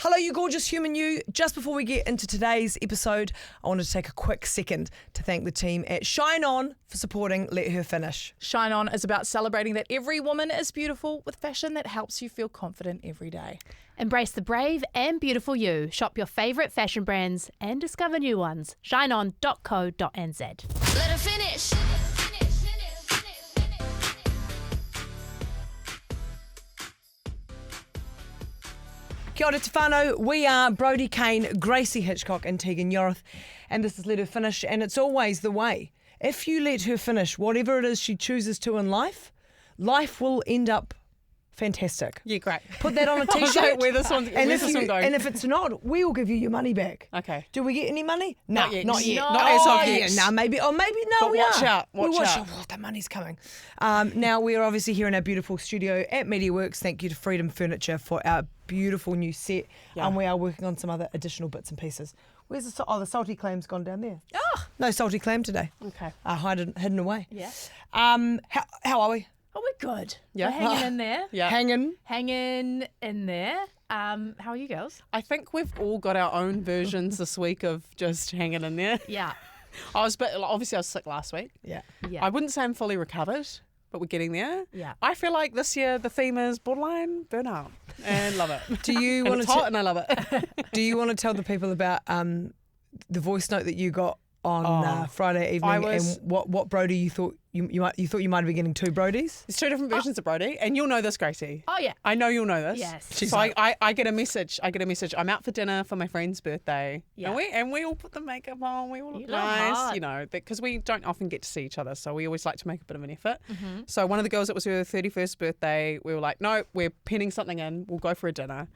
Hello, you gorgeous human you. Just before we get into today's episode, I wanted to take a quick second to thank the team at Shine On for supporting Let Her Finish. Shine On is about celebrating that every woman is beautiful with fashion that helps you feel confident every day. Embrace the brave and beautiful you. Shop your favourite fashion brands and discover new ones. shineon.co.nz. Let her finish. Kia ora te whānau. We are Brodie Kane, Gracie Hitchcock and Tegan, and this is Let Her Finish, and it's always the way. If you let her finish whatever it is she chooses to in life, life will end up fantastic. Yeah, great. Put that on a t-shirt. Where's this one going? And if it's not, we will give you your money back. Okay. Do we get any money? No, Not yet. Not yet. No. Not as of yet. Yeah, no, maybe. Oh, maybe no. But we watch are. out. Watch out. Oh, the money's coming. Now we are obviously here in our beautiful studio at MediaWorks. Thank you to Freedom Furniture for our beautiful new set. Yeah. And we are working on some other additional bits and pieces. Where's the salty clam's gone down there? Oh. No salty clam today. Okay. Hidden away. Yeah. How are we? Oh, we're good. Yeah. We're hanging in there. Yeah. Hanging in there. How are you girls? I think we've all got our own versions this week of just hanging in there. Yeah. Obviously I was sick last week. Yeah. Yeah. I wouldn't say I'm fully recovered, but we're getting there. Yeah. I feel like this year the theme is borderline burnout, and love it. Do you And want it's hot and I love it. Do you want to tell the people about the voice note that you got on Friday evening and what Brodie you thought you might have been getting two Brodies? There's two different versions of Brodie, and you'll know this, Gracie. Oh, yeah. I know you'll know this. Yes. So I get a message. I'm out for dinner for my friend's birthday. Yeah. And we all put the makeup on. We all look You look nice, hot. you know, because we don't often get to see each other. So we always like to make a bit of an effort. Mm-hmm. So one of the girls, it was her 31st birthday. We were like, no, we're penning something in. We'll go for a dinner.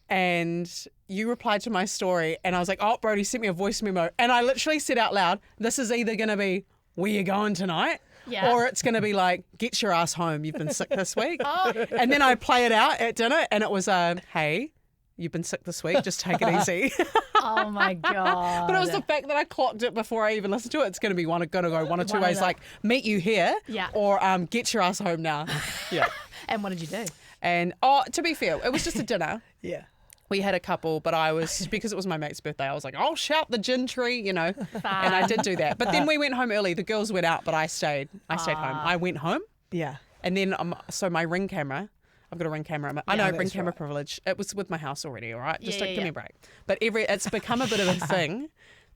And you replied to my story, and I was like, oh, Brodie sent me a voice memo. And I literally said out loud, this is either going to be, where you going tonight? Yeah. Or it's going to be like, get your ass home. You've been sick this week. Oh. And then I play it out at dinner, and it was, hey, you've been sick this week. Just take it easy. Oh, my God. But it was the fact that I clocked it before I even listened to it. It's going to be going to go one or two One of ways, them. like meet you here, Yeah. or get your ass home now. Yeah. And what did you do? And to be fair, it was just a dinner. Yeah. We had a couple, but I was, because it was my mate's birthday, I was like, I'll shout the gin tree, you know. And I did do that. But then we went home early. The girls went out, but I stayed home. I went home. Yeah. And then, so my Ring camera, I've got a Ring camera. I know, that's Ring camera right. privilege. It was with my house already, all right? Just Yeah, give yeah, me a break. But it's become a bit of a thing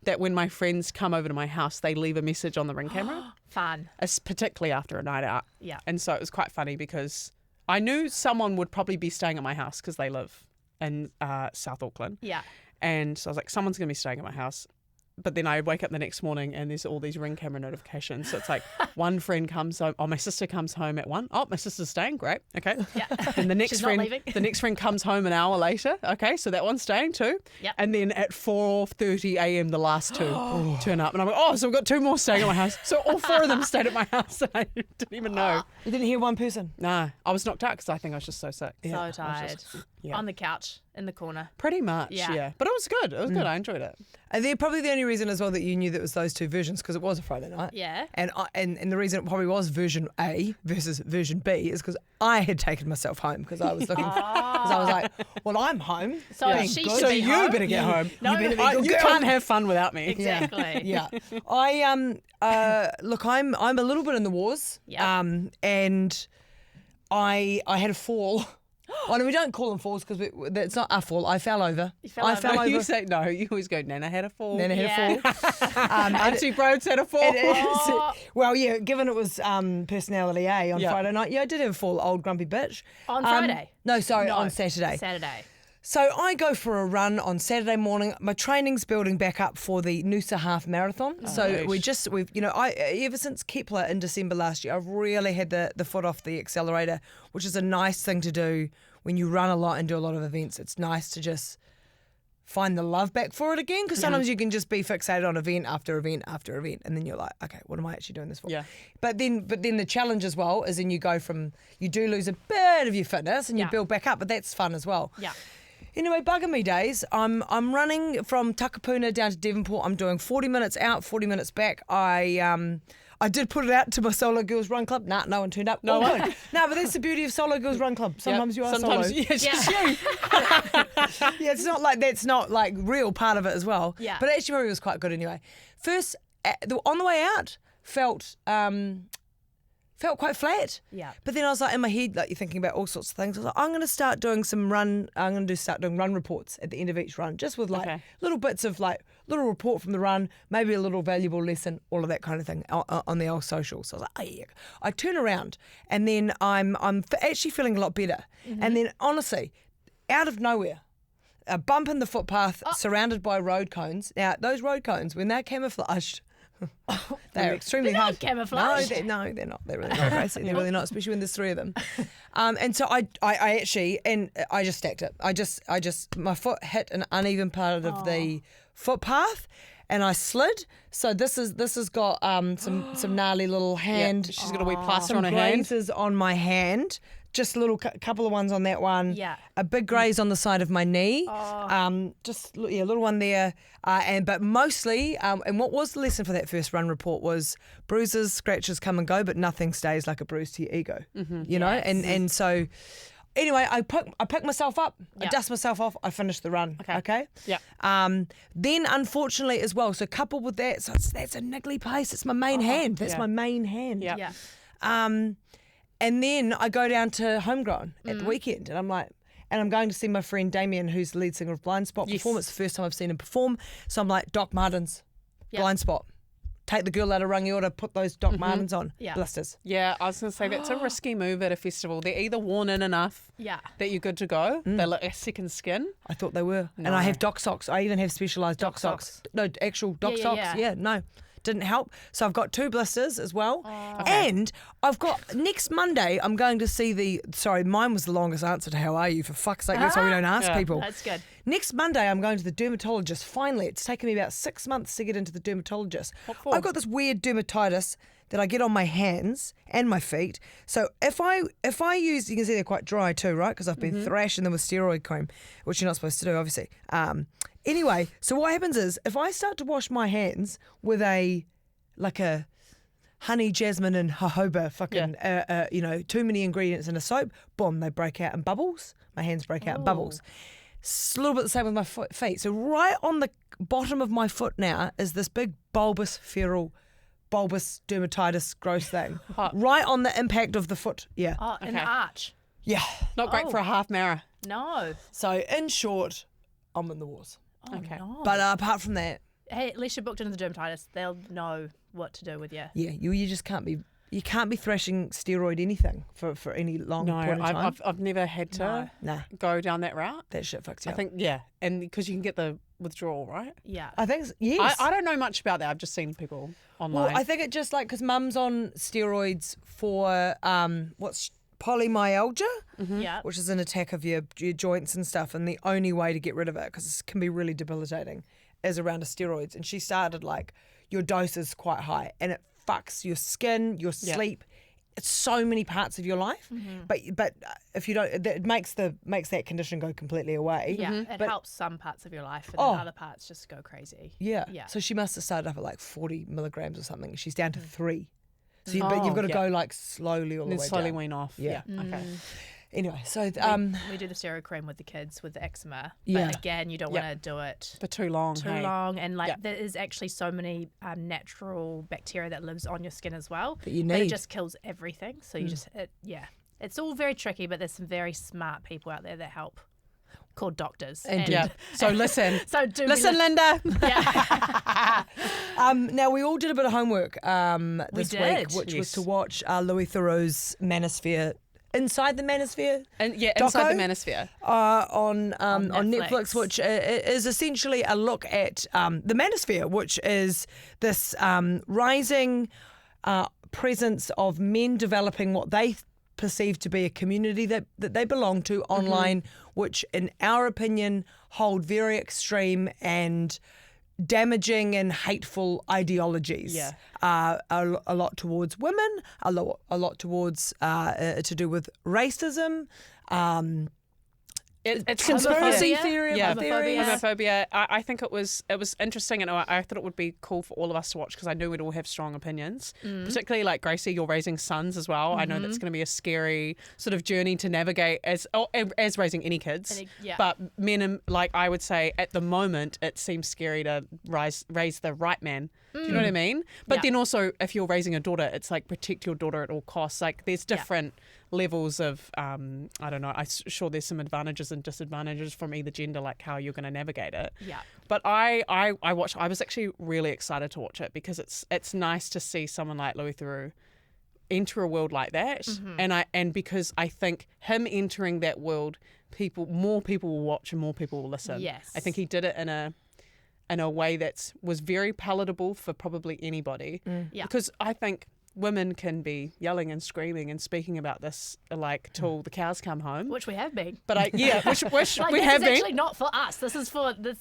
that when my friends come over to my house, they leave a message on the Ring camera. Fun. It's particularly after a night out. Yeah. And so it was quite funny because I knew someone would probably be staying at my house because they live in South Auckland. Yeah. And so I was like, someone's going to be staying at my house. But then I wake up the next morning and there's all these Ring camera notifications. So it's like one friend comes home. Oh, my sister comes home at 1. Oh, my sister's staying. Great. Okay. Yeah. And the next She's not friend, leaving. the next friend comes home an hour later. Okay, so that one's staying too. Yep. And then at 4:30 a.m. the last two turn up, and I'm like, oh, so we've got two more staying at my house. So all four of them stayed at my house, and I didn't even know. You didn't hear one person? Nah, I was knocked out because I think I was just so sick. So I was tired. just- yeah. On the couch in the corner. Pretty much, Yeah. yeah. But it was good. It was good. I enjoyed it. And they're probably the only reason as well that you knew that it was those two versions, because it was a Friday night. Yeah. And the reason it probably was version A versus version B is because I had taken myself home because I was looking. Because I was like, well, I'm home. So Thank she God. should be you home. better get home. No, You better be I- good You girl. can't have fun without me. Exactly. Yeah. I look, I'm a little bit in the wars. Yeah. And I had a fall. Oh, no, we don't call them falls because it's not a fall. I fell over. You fell I over. fell over. You say no. You always go. Nana had a fall. Then I had Yeah. a fall. Auntie Broads had a fall. It is. Oh. Well, yeah, given it was personality A on Yeah. Friday night, yeah, I did have a fall, old grumpy bitch. On Friday? No, sorry, No. on Saturday. Saturday. So I go for a run on Saturday morning. My training's building back up for the Noosa Half Marathon. So nice. we've ever since Kepler in December last year, I've really had the foot off the accelerator, which is a nice thing to do when you run a lot and do a lot of events. It's nice to just find the love back for it again, because sometimes you can just be fixated on event after event after event, and then you're like, okay, what am I actually doing this for? Yeah. But then the challenge as well is then you do lose a bit of your fitness and you Yeah. build back up, but that's fun as well. Yeah. Anyway, bugger me days. I'm running from Takapuna down to Devonport. I'm doing 40 minutes out, 40 minutes back. I I did put it out to my Solo Girls Run Club. Nah, no one turned up. No one. No, but that's the beauty of Solo Girls Run Club. Sometimes you are Sometimes, solo. yeah, it's just you. Yeah, it's not like that's not like real part of it as well. Yeah. But actually probably was quite good anyway. First, on the way out, felt quite flat. Yeah. But then I was like in my head, like you're thinking about all sorts of things. I was like, I'm going to start doing start doing run reports at the end of each run, just with like little bits of like little report from the run, maybe a little valuable lesson, all of that kind of thing on the old socials. So I was like, oh yeah. I turn around and then I'm actually feeling a lot better. And then honestly, out of nowhere, a bump in the footpath surrounded by road cones. Now those road cones, when they're camouflaged, they're extremely They're not hard. camouflaged. No, they're not. They're really not, Gracie. They're really not, especially when there's three of them. And so I actually, and I just stacked it. I just, my foot hit an uneven part of the footpath, and I slid. So this has got some gnarly little hand. She's got a wee plaster some on her hand. grazes on my hand. Just a little couple of ones on that one. Yeah. A big graze on the side of my knee. Just a little one there. But mostly, and what was the lesson for that first run report was bruises, scratches come and go, but nothing stays like a bruise to your ego. You know, and so. Anyway, I pick myself up, I dust myself off, I finish the run. Okay. Yeah. Then unfortunately as well, so coupled with that, so that's a niggly place. It's my main hand. That's my main hand. Yeah. And then I go down to Homegrown at the weekend, and I'm going to see my friend Damien, who's the lead singer of Blind Spot, perform. It's the first time I've seen him perform. So I'm like, Doc Martens, Blind Spot. Take the girl out of Rangiora, put those Doc Martens on. Blisters. Yeah, I was going to say that's a risky move at a festival. They're either worn in enough that you're good to go. They look a second skin. I thought they were. And I have Doc socks. I even have specialised Doc socks. No, actual Doc socks. Yeah, no. Didn't help. So I've got 2 blisters as well. And I've got, next Monday, I'm going to see mine was the longest answer to how are you, for fuck's sake. That's why we don't ask people. That's good. Next Monday, I'm going to the dermatologist. Finally, it's taken me about 6 months to get into the dermatologist. What for? I've got this weird dermatitis that I get on my hands and my feet. So if I use, you can see they're quite dry too, right? Because I've been thrashing them with steroid cream, which you're not supposed to do, obviously. Anyway, so what happens is if I start to wash my hands with a honey, jasmine and jojoba fucking, too many ingredients in a soap, boom, they break out in bubbles. My hands break out in bubbles. It's a little bit the same with my feet. So right on the bottom of my foot now is this big bulbous dermatitis gross thing. Right on the impact of the foot. Yeah. Oh, in the arch. Yeah. Not great for a half mara. No. So in short, I'm in the wars. Oh, Okay. no. But apart from that, Hey, at least you're booked into the dermatitis. They'll know what to do with you. yeah, you just can't be. You can't be thrashing steroid anything for any long No, point of time. I've never had to Nah, go down that route. that shit fucks you I up. think, and because you can get the withdrawal, right? Yeah. I think yes. I don't know much about that. I've just seen people online. Well, I think it just like because mum's on steroids for what's polymyalgia, Yeah. which is an attack of your joints and stuff, and the only way to get rid of it, because it can be really debilitating, is around the steroids. And she started like your dose is quite high, and it fucks your skin, your sleep. It's so many parts of your life, but if you don't, it makes that condition go completely away. Yeah. It But- helps some parts of your life, and then other parts just go crazy. Yeah. Yeah. So she must have started up at like 40 milligrams or something. She's down to 3. So but you've got to go like slowly all and the then way slowly down. wean off. Yeah. Okay. Anyway, so We do the steroid cream with the kids with the eczema. Yeah. But again, you don't want to do it For too long. too hey? long, and there is actually so many natural bacteria that lives on your skin as well That you it need. just kills everything. So you it's all very tricky, but there's some very smart people out there that help, called doctors. Indeed. Yeah. So listen. So do Listen, Linda. Now we all did a bit of homework this week, did. which was Yes. to watch Louis Theroux's Manosphere, Inside the Manosphere, And inside the Doco? Manosphere. on Netflix, Netflix. which is essentially a look at the Manosphere, which is this rising presence of men developing what they perceive to be a community that they belong to online, which in our opinion hold very extreme and damaging and hateful ideologies. Yeah. A lot towards women, a lot towards to do with racism, it's conspiracy homophobia. theory, Yeah. theories. Homophobia. I think it was interesting, and I thought it would be cool for all of us to watch because I knew we'd all have strong opinions. Particularly like Gracie, you're raising sons as well. I know that's going to be a scary sort of journey to navigate as raising any kids. But men, like I would say, at the moment, it seems scary to raise the right man. Do you know what I mean? But then also, if you're raising a daughter, it's like protect your daughter at all costs. Like there's different levels of, I don't know, I'm sure there's some advantages and disadvantages from either gender, like how you're going to navigate it. Yeah. But I was actually really excited to watch it because it's nice to see someone like Louis Theroux enter a world like that. And because I think him entering that world, more people will watch and more people will listen. Yes. I think he did it in a way that was very palatable for probably anybody. Yeah. Because I think women can be yelling and screaming and speaking about this like till the cows come home. Which we have been. But which Like, we this have is been. actually not for us. This is for this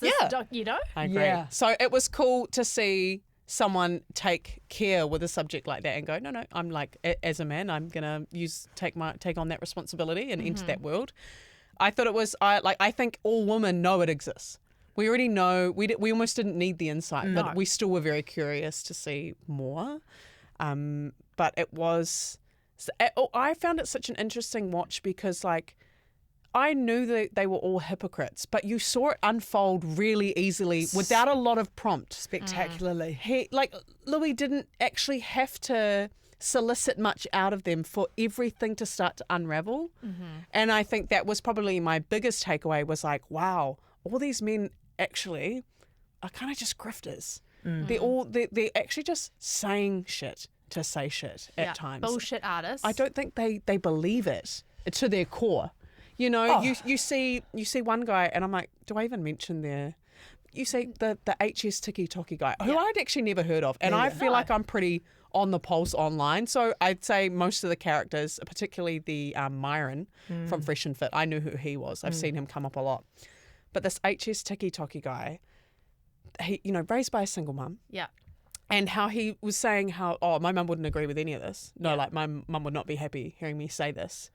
you know? I agree. Yeah. So it was cool to see someone take care with a subject like that and go, no, I'm like, as a man, I'm gonna take on that responsibility and enter that world. I thought it was, I think all women know it exists. We already know, we almost didn't need the insight, but we still were very curious to see more. But I found it such an interesting watch because like, I knew that they were all hypocrites, but you saw it unfold really easily without a lot of prompt. Spectacularly. Louis didn't actually have to solicit much out of them for everything to start to unravel. And I think that was probably my biggest takeaway was like, wow, all these men actually are kind of just grifters. They're actually just saying shit to say shit at times. Bullshit artists. I don't think they believe it to their core. You know, you see one guy and I'm like, do I even mention there? You see the HS Tiki Toki guy, who I'd actually never heard of. And I feel like I'm pretty on the pulse online. So I'd say most of the characters, particularly the Myron from Fresh and Fit, I knew who he was. I've seen him come up a lot. But this HS Tiki Toki guy, he, raised by a single mum. Yeah. And how he was saying how, my mum wouldn't agree with any of this. No, like my mum would not be happy hearing me say this.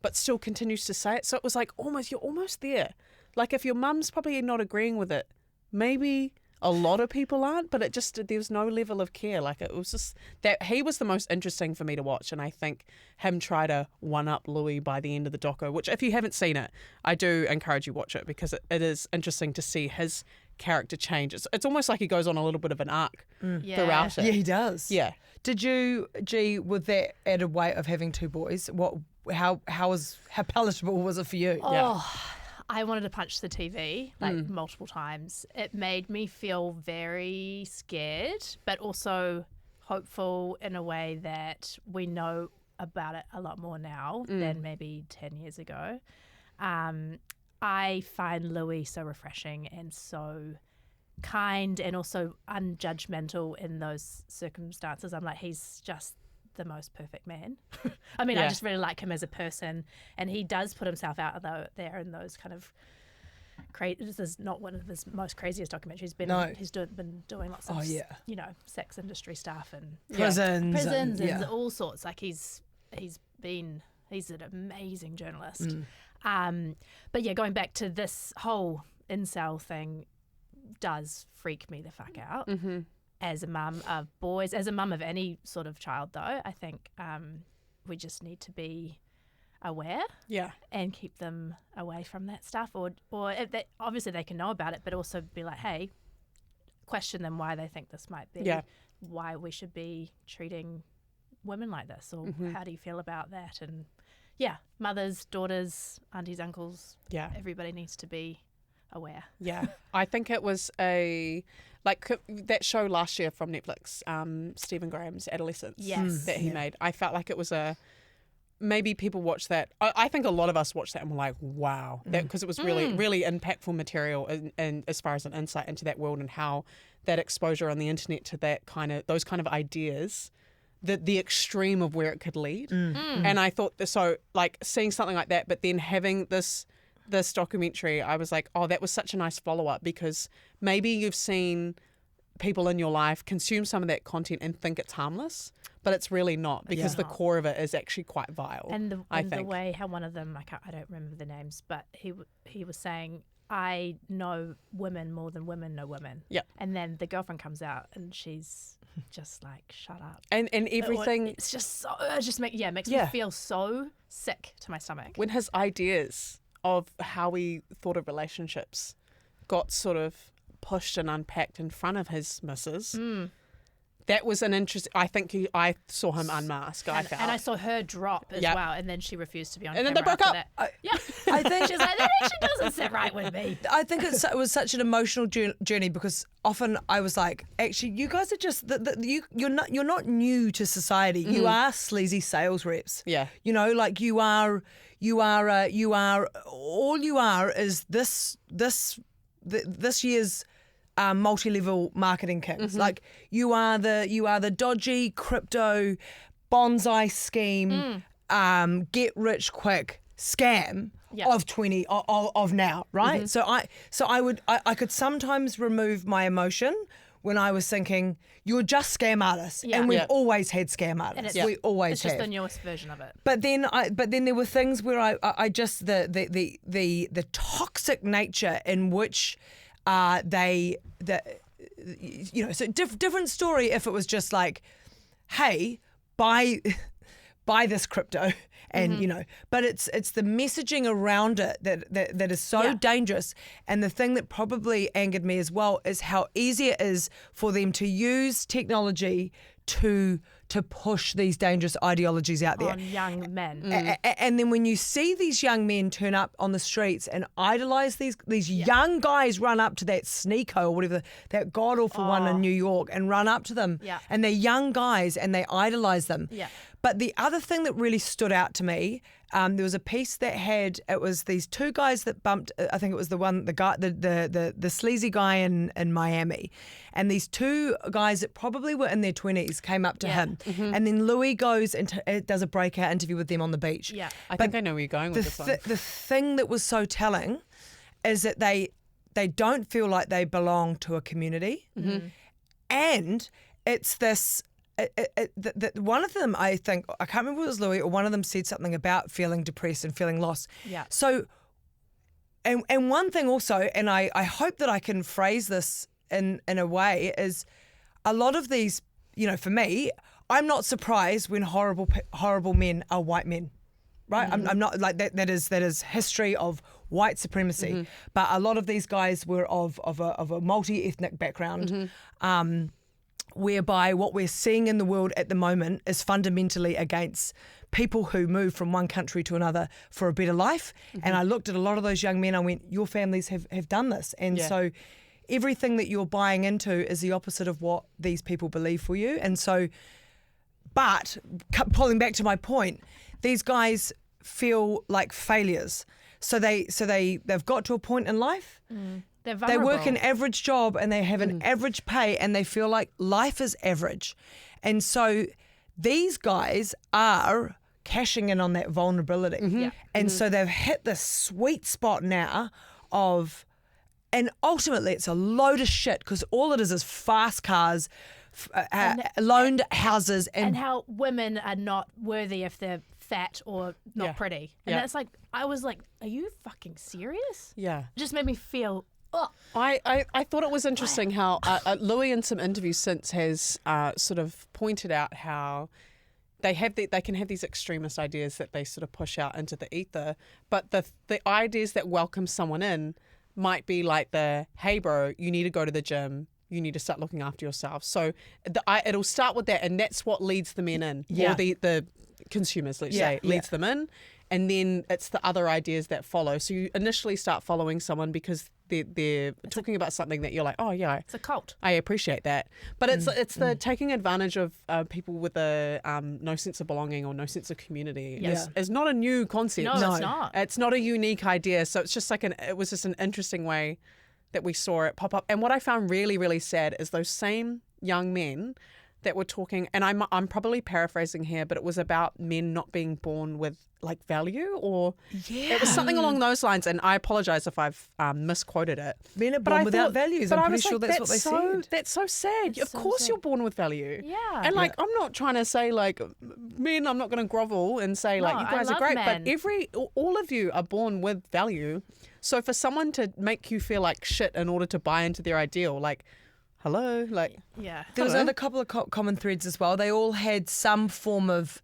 But still continues to say it. So it was like you're almost there. Like if your mum's probably not agreeing with it, maybe a lot of people aren't, but there was no level of care. Like it was just that he was the most interesting for me to watch. And I think him try to one up Louis by the end of the doco, which if you haven't seen it, I do encourage you watch it because it is interesting to see his character change. It's almost like he goes on a little bit of an arc throughout it. Yeah, he does. Yeah. Did you, with that added weight of having two boys, how palatable was it for you? I wanted to punch the TV multiple times. It made me feel very scared, but also hopeful in a way that we know about it a lot more now than maybe 10 years ago. I find Louis so refreshing and so kind and also unjudgmental in those circumstances. I'm like, he's just the most perfect man. I mean, I just really like him as a person, and he does put himself out there in those kind of this is not one of his most craziest documentaries. He's been doing lots of sex industry stuff and prisons and all sorts. Like he's an amazing journalist. But yeah, going back to this whole incel thing does freak me the fuck out. As a mum of boys, as a mum of any sort of child, though, I think we just need to be aware, and keep them away from that stuff. Or if obviously they can know about it, but also be like, hey, question them why they think this might be, why we should be treating women like this, or how do you feel about that? And mothers, daughters, aunties, uncles, everybody needs to be aware. Yeah, I think it was that show last year from Netflix, Stephen Graham's Adolescence, that he made. I felt like it was maybe people watch that. I think a lot of us watched that and were like, wow, because it was really, really impactful material and as far as an insight into that world and how that exposure on the internet to those kind of ideas, the extreme of where it could lead. And I thought, so like seeing something like that, but then having this documentary, I was like, oh, that was such a nice follow-up, because maybe you've seen people in your life consume some of that content and think it's harmless, but it's really not, because the core of it is actually quite vile. And I the think. way how one of them, I don't remember the names, but he was saying, I know women more than women know women. Yeah. And then the girlfriend comes out and she's just like, shut up. And everything. It's just so, makes me feel so sick to my stomach. When his ideas of how we thought of relationships got sort of pushed and unpacked in front of his missus, that was an interest. I think I saw him unmask. I felt, and I saw her drop as Yep. well, and then she refused to be on And then camera they broke after up. that. I think She's like, that actually doesn't sit right with me. I think it was such an emotional journey, because often I was like, actually, you guys are just you're not new to society. You are sleazy sales reps. Yeah. You know, like you are all you are is this year's multi-level marketing kings. Like you are the dodgy crypto bonsai scheme, get rich quick scam of now, right? So I could sometimes remove my emotion when I was thinking, you're just scam artists, and we've always had scam artists. We always It's have. just the newest version of it. But then there were things where I just the toxic nature in which different story if it was just like, hey, buy this crypto. And but it's the messaging around it that is so dangerous. And the thing that probably angered me as well is how easy it is for them to use technology to push these dangerous ideologies out there On young men. And then when you see these young men turn up on the streets and idolize these young guys, run up to that Sneeko or whatever, that god awful one in New York, and run up to them, and they're young guys and they idolize them. But the other thing that really stood out to me, there was a piece that it was these two guys that bumped. I think it was the sleazy guy in Miami, and these two guys that probably were in their 20s came up to him, and then Louis goes and does a breakout interview with them on the beach. I think I know where you're going with this one. The thing that was so telling is that they don't feel like they belong to a community, and it's this. One of them, I think, I can't remember if it was Louis, or one of them said something about feeling depressed and feeling lost. So, and one thing also, and I hope that I can phrase this in a way, is a lot of these, for me, I'm not surprised when horrible men are white men. Right, I'm not like that. That is history of white supremacy. But a lot of these guys were of a multi-ethnic background. Whereby what we're seeing in the world at the moment is fundamentally against people who move from one country to another for a better life. And I looked at a lot of those young men, I went, your families have done this. And so everything that you're buying into is the opposite of what these people believe for you. And so, but pulling back to my point, these guys feel like failures. So they've got to a point in life. They work an average job and they have an average pay, and they feel like life is average. And so these guys are cashing in on that vulnerability. And so they've hit this sweet spot now of, and ultimately it's a load of shit, because all it is fast cars, loaned houses. And how women are not worthy if they're fat or not pretty. And that's like, I was like, are you fucking serious? Yeah. It just made me feel... I thought it was interesting how Louis in some interviews since has sort of pointed out how they can have these extremist ideas that they sort of push out into the ether, but the ideas that welcome someone in might be like hey bro, you need to go to the gym, you need to start looking after yourself. So it'll start with that, and that's what leads the men in, or the consumers, let's say, leads them in. And then it's the other ideas that follow. So you initially start following someone because they're talking about something that you're like, oh yeah, it's a cult. I appreciate that. But it's the taking advantage of people with a no sense of belonging or no sense of community. Is not a new concept. No, it's not. It's not a unique idea. So it's just it was just an interesting way that we saw it pop up. And what I found really, really sad is those same young men that were talking, and I'm probably paraphrasing here, but it was about men not being born with like value, or it was something along those lines. And I apologise if I've misquoted it. Men are But born I without thought- values. but I'm I pretty was sure like, that's what they said. That's so sad. It's Of so course sad. you're born with value. Yeah. And like, I'm not trying to say like, men, I'm not going to grovel and say like, No, you I guys are love great, men. but all of you are born with value. So for someone to make you feel like shit in order to buy into their ideal, like, hello, like, Yeah. There was Hello. another couple of common threads as well. They all had some form of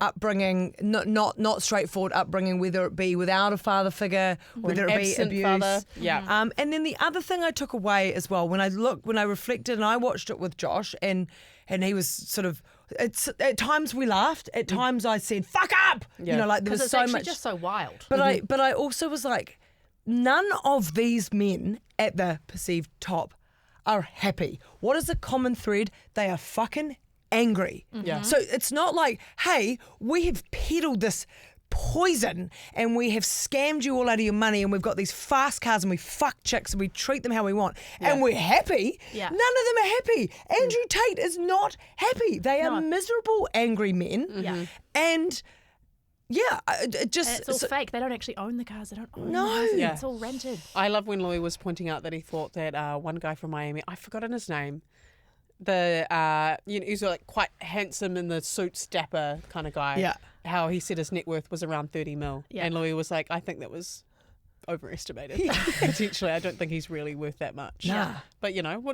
upbringing, not straightforward upbringing, whether it be without a father figure, whether it be absent abuse. father. Yeah. And then the other thing I took away as well, when I reflected and I watched it with Josh, and he was sort of, at times we laughed, at times I said "fuck up," Yeah. like there Because was it's so actually much. just so wild. But I also was like, none of these men at the perceived top are happy. What is the common thread? They are fucking angry. Yeah. So it's not like, hey, we have peddled this poison and we have scammed you all out of your money and we've got these fast cars and we fuck chicks and we treat them how we want and we're happy. Yeah. None of them are happy. Andrew Tate is not happy. They are No. miserable, angry men. Yeah. And yeah, it just... And it's all so- fake. They don't actually own the cars. They don't own No. the houses. Yeah. It's all rented. I love when Louis was pointing out that he thought that one guy from Miami, I've forgotten his name, he's like quite handsome in the suits, dapper kind of guy. Yeah. How he said his net worth was around 30 mil. Yeah. And Louis was like, I think that was overestimated. Potentially, I don't think he's really worth that much. Nah. But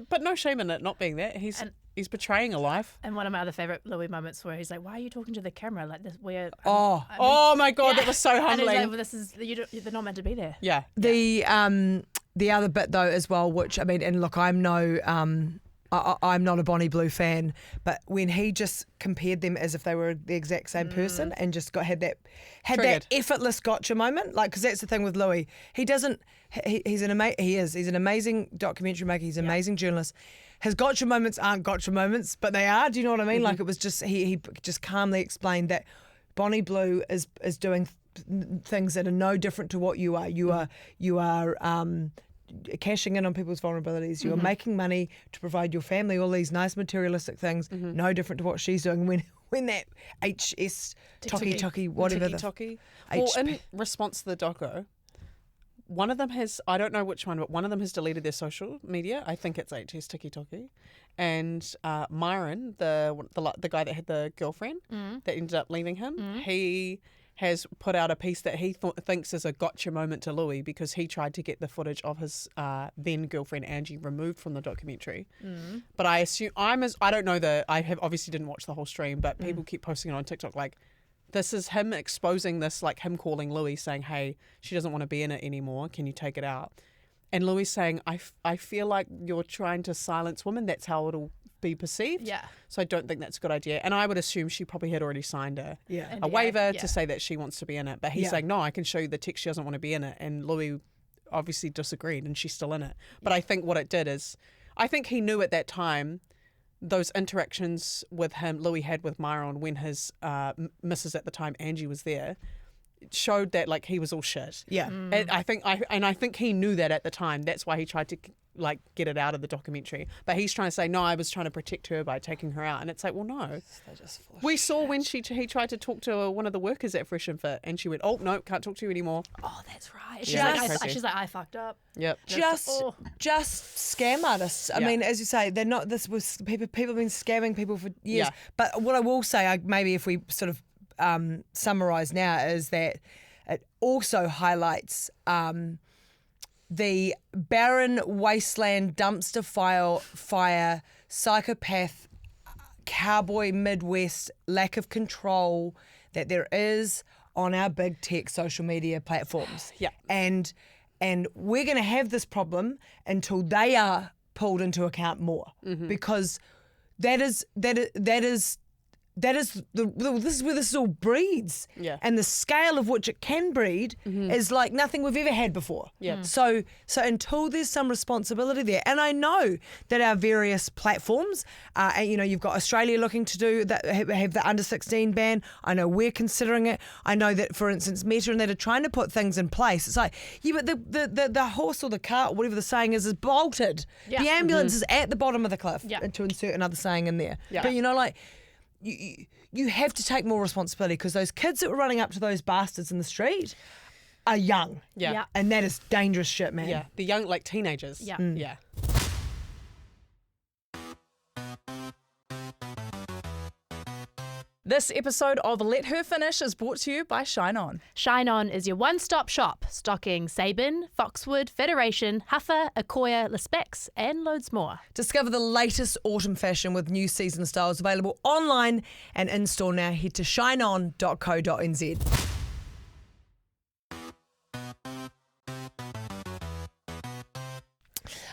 but no shame in it not being that. He's betraying a life. And one of my other favourite Louis moments where he's like, "Why are you talking to the camera like this? We're Oh. Oh my God, that was so And he's humbling. like, well, this is they're not meant to be there." Yeah. The other bit though as well, which I mean, and look, I'm not a Bonnie Blue fan, but when he just compared them as if they were the exact same person and just had that Triggered. effortless gotcha moment, like, because that's the thing with Louis, he's an amazing documentary maker, he's an amazing journalist. His gotcha moments aren't gotcha moments, but they are. Do you know what I mean? Like, it was just he just calmly explained that Bonnie Blue is doing things that are no different to what you are. You are cashing in on people's vulnerabilities. You are making money to provide your family all these nice materialistic things, no different to what she's doing. When that HS Toki whatever the Tiki-toki. Well, in HP. response to the doco, one of them has, I don't know which one, but one of them has deleted their social media. I think it's HS Tiki-toki. And Myron, the guy that had the girlfriend that ended up leaving him, he has put out a piece that he thinks is a gotcha moment to Louis because he tried to get the footage of his then girlfriend Angie removed from the documentary. But I assume I don't know obviously didn't watch the whole stream, but people keep posting it on TikTok like, this is him exposing this, like him calling Louis saying, hey, she doesn't want to be in it anymore. Can you take it out? And Louis saying, I feel like you're trying to silence women. That's how it'll be perceived. Yeah. So I don't think that's a good idea. And I would assume she probably had already signed a NDA, waiver yeah. to say that she wants to be in it. But he's Yeah. saying, no, I can show you the text. She doesn't want to be in it. And Louis obviously disagreed and she's still in it. But I think what it did is, I think he knew at that time those interactions with him, Louis had with Myron when his missus at the time, Angie, was there, showed that like he was all shit. yeah. And I think he knew that at the time. That's why he tried to like get it out of the documentary. But he's trying to say, no, I was trying to protect her by taking her out. And it's like, well, no. They're just full of We saw when he tried to talk to one of the workers at Fresh and Fit, and she went, oh no, can't talk to you anymore. Oh, that's right. Yeah, She's like, I fucked up. Yep. just scam artists. I Yeah. mean, as you say, they're not. This was people have been scamming people for years. Yeah. But what I will say, maybe if we sort of summarize now, is that it also highlights the barren wasteland, dumpster fire, psychopath, cowboy Midwest lack of control that there is on our big tech social media platforms. Yeah. And we're going to have this problem until they are pulled into account more, because that is this is where this all breeds. Yeah. And the scale of which it can breed is like nothing we've ever had before. Yeah. So until there's some responsibility there, and I know that our various platforms, and you've got Australia looking to do that, have the under 16 ban. I know we're considering it. I know that, for instance, Meta and that are trying to put things in place. It's like, yeah, but the horse or the cart, whatever the saying is bolted. Yeah. The ambulance is at the bottom of the cliff. Yeah. To insert another saying in there. Yeah. But like. You have to take more responsibility, because those kids that were running up to those bastards in the street are young. Yeah. Yeah. And that is dangerous shit, man. Yeah. The young, like teenagers. Yeah. Yeah. This episode of Let Her Finish is brought to you by Shine On. Shine On is your one-stop shop, stocking Sabin, Foxwood, Federation, Huffer, Akoya, Lespex, and loads more. Discover the latest autumn fashion with new season styles available online and in-store now. Head to shineon.co.nz.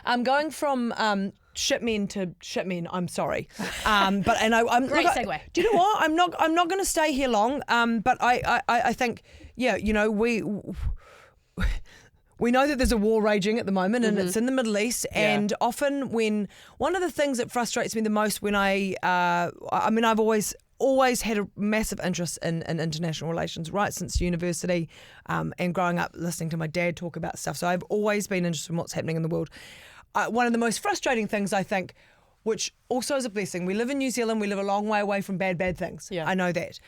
I'm going from shipmen to shipmen. I'm sorry, I'm Great segue. Do you know what? I'm not going to stay here long. But I think we know that there's a war raging at the moment, and it's in the Middle East. Yeah. And often, when one of the things that frustrates me the most, when I've always had a massive interest in international relations right since university, and growing up listening to my dad talk about stuff. So I've always been interested in what's happening in the world. One of the most frustrating things, I think, which also is a blessing, we live in New Zealand, we live a long way away from bad things. Yeah. I know that.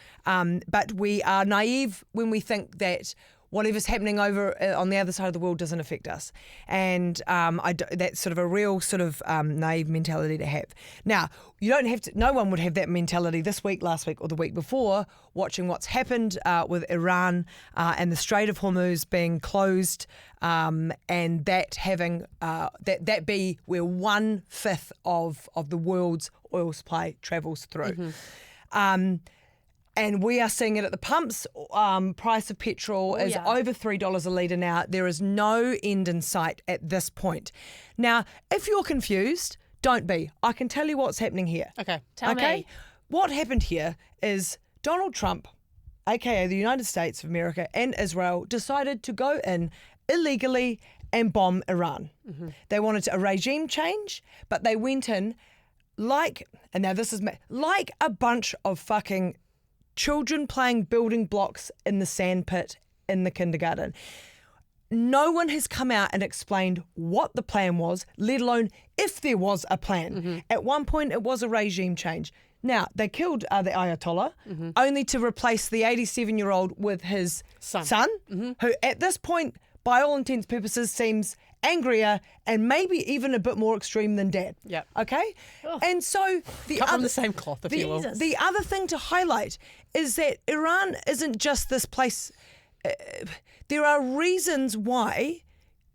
But we are naive when we think that whatever's happening over on the other side of the world doesn't affect us. And that's sort of a real sort of naive mentality to have. Now, you don't have to, no one would have that mentality this week, last week, or the week before, watching what's happened with Iran and the Strait of Hormuz being closed, and that having, that be where 1/5 of the world's oil supply travels through. And we are seeing it at the pumps. Price of petrol is over $3 a litre now. There is no end in sight at this point. Now, if you're confused, don't be. I can tell you what's happening here. Okay. Tell me. What happened here is Donald Trump, aka the United States of America, and Israel decided to go in illegally and bomb Iran. They wanted a regime change, but they went in like a bunch of fucking children playing building blocks in the sandpit in the kindergarten. No one has come out and explained what the plan was, let alone if there was a plan. At one point, it was a regime change. Now, they killed the Ayatollah only to replace the 87-year-old with his son, who at this point, by all intents and purposes, seems angrier and maybe even a bit more extreme than Dad. Yep. Okay? And so Cut from the same cloth, if you will. the other thing to highlight is that Iran isn't just this place. There are reasons why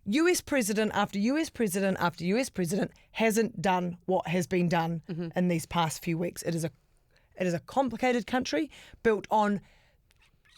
US president after US president after US president hasn't done what has been done in these past few weeks. It is a complicated country built on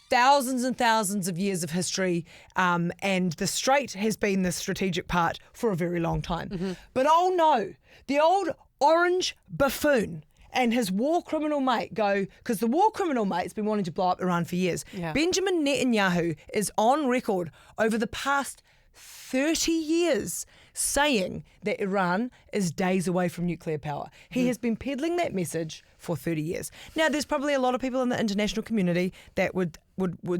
thousands and thousands of years of history, and the Strait has been the strategic part for a very long time. But oh no, the old orange buffoon and his war criminal mate go, because the war criminal mate's been wanting to blow up Iran for years. Yeah. Benjamin Netanyahu is on record over the past 30 years saying that Iran is days away from nuclear power. He has been peddling that message for 30 years. Now, there's probably a lot of people in the international community that would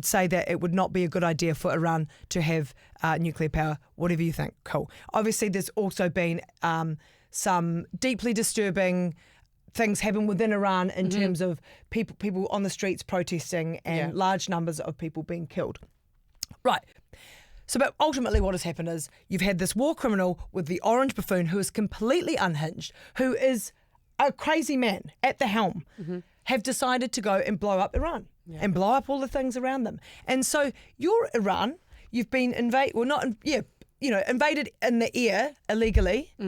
say that it would not be a good idea for Iran to have nuclear power, whatever you think. Cool. Obviously, there's also been some deeply disturbing things happen within Iran in terms of people on the streets protesting and large numbers of people being killed. Right. So, but ultimately what has happened is you've had this war criminal with the orange buffoon who is completely unhinged, who is a crazy man at the helm, have decided to go and blow up Iran and blow up all the things around them. And so you're Iran, you've been invaded in the air illegally. What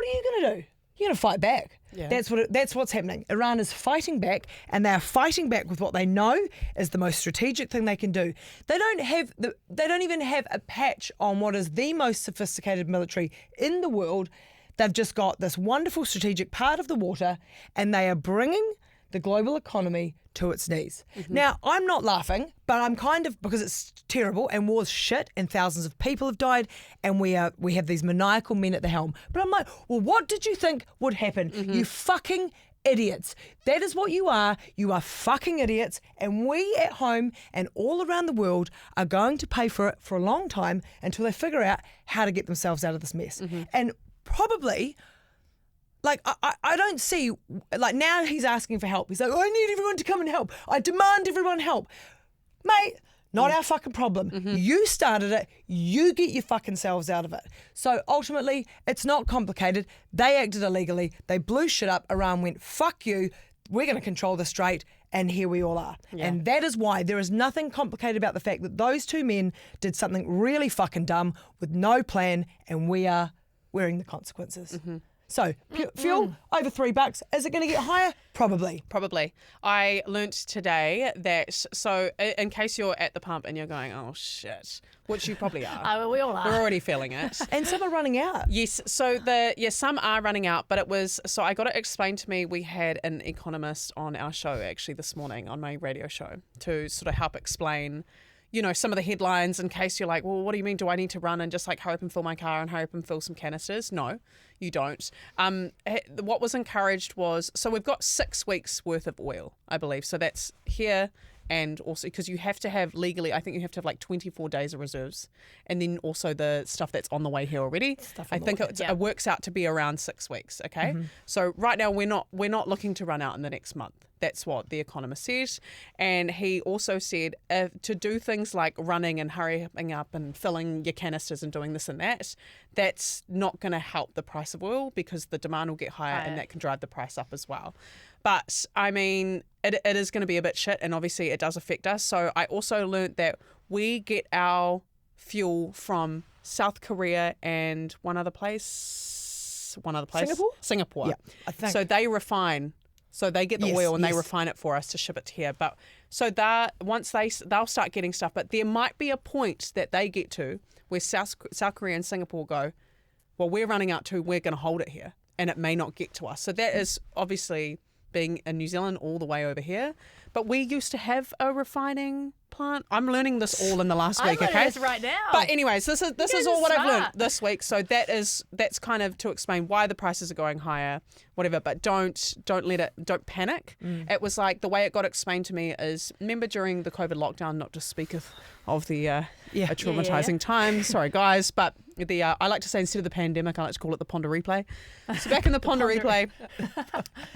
are you going to do? You're going to fight back. Yeah. That's what's happening. Iran is fighting back, and they are fighting back with what they know is the most strategic thing they can do. They don't even have a patch on what is the most sophisticated military in the world. They've just got this wonderful strategic part of the water, and they are bringing the global economy to its knees. Now, I'm not laughing, but I'm kind of, because it's terrible and war's shit and thousands of people have died and we have these maniacal men at the helm. But I'm like, well, what did you think would happen? You fucking idiots. That is what you are. You are fucking idiots. And we at home and all around the world are going to pay for it for a long time until they figure out how to get themselves out of this mess. And probably... Like, I don't see, like, now he's asking for help. He's like, I need everyone to come and help. I demand everyone help. Mate, not our fucking problem. You started it. You get your fucking selves out of it. So ultimately, it's not complicated. They acted illegally. They blew shit up. Iran went, fuck you. We're going to control the strait. And here we all are. And that is why there is nothing complicated about the fact that those two men did something really fucking dumb with no plan, and we are wearing the consequences. So, fuel, over $3. Is it going to get higher? Probably. I learnt today that, so in case you're at the pump and you're going, oh shit, which you probably are. We all are. We're already feeling it. And some are running out. Yes, so some are running out, but it was, so I got it explained to me. We had an economist on our show actually this morning on my radio show to sort of help explain, you know, some of the headlines in case you're like, well, what do you mean? Do I need to run and just like hurry up and fill my car and hurry up and fill some canisters? No, you don't. What was encouraged was, so we've got 6 weeks worth of oil, I believe. So that's here, and also because you have to have legally, I think you have to have like 24 days of reserves, and then also the stuff that's on the way here already. I think it works out to be around 6 weeks. Okay, so right now we're not looking to run out in the next month. That's what the economist said. And he also said to do things like running and hurrying up and filling your canisters and doing this and that, that's not going to help the price of oil because the demand will get higher and that can drive the price up as well. But I mean, it is going to be a bit shit, and obviously it does affect us. So I also learned that we get our fuel from South Korea and one other place. Singapore. Yeah, I think. So they refine. So they get the oil and they refine it for us to ship it to here. But so that once they'll start getting stuff, but there might be a point that they get to where South Korea and Singapore go, well, we're running out too, we're going to hold it here, and it may not get to us. So that is obviously being in New Zealand all the way over here. But we used to have a refining plant. I'm learning this all in the last week, I'm okay? learning this right now. But anyways, this is all what I've learned smart. this week. So that's kind of to explain why the prices are going higher, whatever. But don't panic. It was like the way it got explained to me is, remember during the COVID lockdown, not to speak of the a traumatizing time. Sorry guys, but I like to say instead of the pandemic, I like to call it the Ponder replay. So back in the Ponder replay,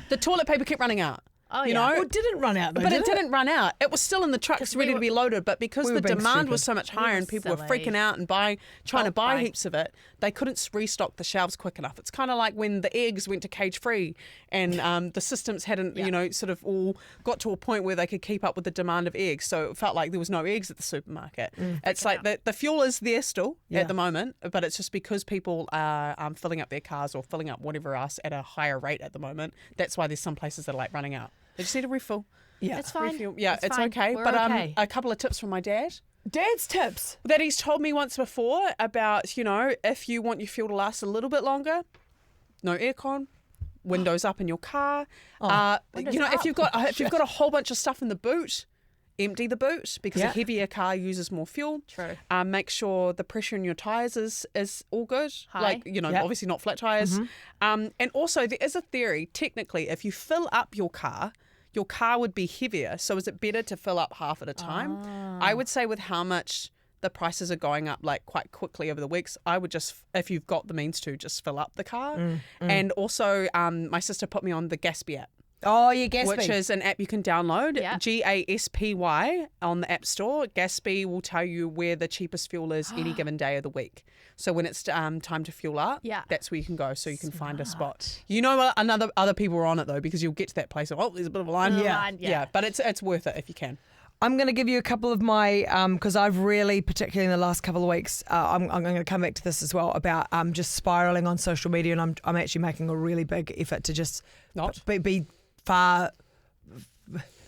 the toilet paper kept running out. Oh, you yeah. know, Well, it didn't run out, though, but did it didn't run out. It was still in the trucks ready to be loaded, but because we the were being demand was stupid. so much higher were and people were silly. freaking out and trying to buy buy. heaps of it, they couldn't restock the shelves quick enough. It's kind of like when the eggs went to cage free and the systems hadn't, sort of all got to a point where they could keep up with the demand of eggs. So it felt like there was no eggs at the supermarket. It's like the fuel is there still at the moment, but it's just because people are filling up their cars or filling up whatever else at a higher rate at the moment. That's why there's some places that are like running out. They just need a refill. Yeah. It's fine. Refuel. Yeah, it's fine. okay. We're But okay. a couple of tips from my dad Dad's tips. that he's told me once before about, if you want your fuel to last a little bit longer, no aircon, windows up in your car. If you've got a whole bunch of stuff in the boot, empty the boot because a heavier car uses more fuel. True. Make sure the pressure in your tyres is all good. High. Obviously not flat tyres. And also there is a theory, technically, if you fill up your car would be heavier. So is it better to fill up half at a time? I would say with how much the prices are going up like quite quickly over the weeks, I would just, if you've got the means to, just fill up the car. And also my sister put me on the Gaspy app. Oh, yeah, Gaspy. Which is an app you can download, Yeah. Gaspy on the App Store. Gaspy will tell you where the cheapest fuel is any given day of the week. So when it's time to fuel up, that's where you can go so you can find a spot. You know what? Other people are on it though, because you'll get to that place and, there's a bit of a line. Yeah. But it's worth it if you can. I'm going to give you a couple of my, because I've really, particularly in the last couple of weeks, I'm going to come back to this as well about just spiraling on social media, and I'm actually making a really big effort to just Not be far.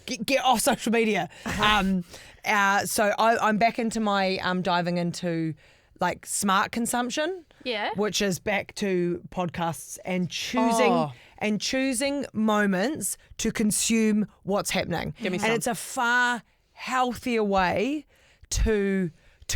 Get off social media. So I'm back into my diving into like smart consumption. Yeah. which is back to podcasts and choosing moments to consume what's happening. Give me and some. it's a far healthier way to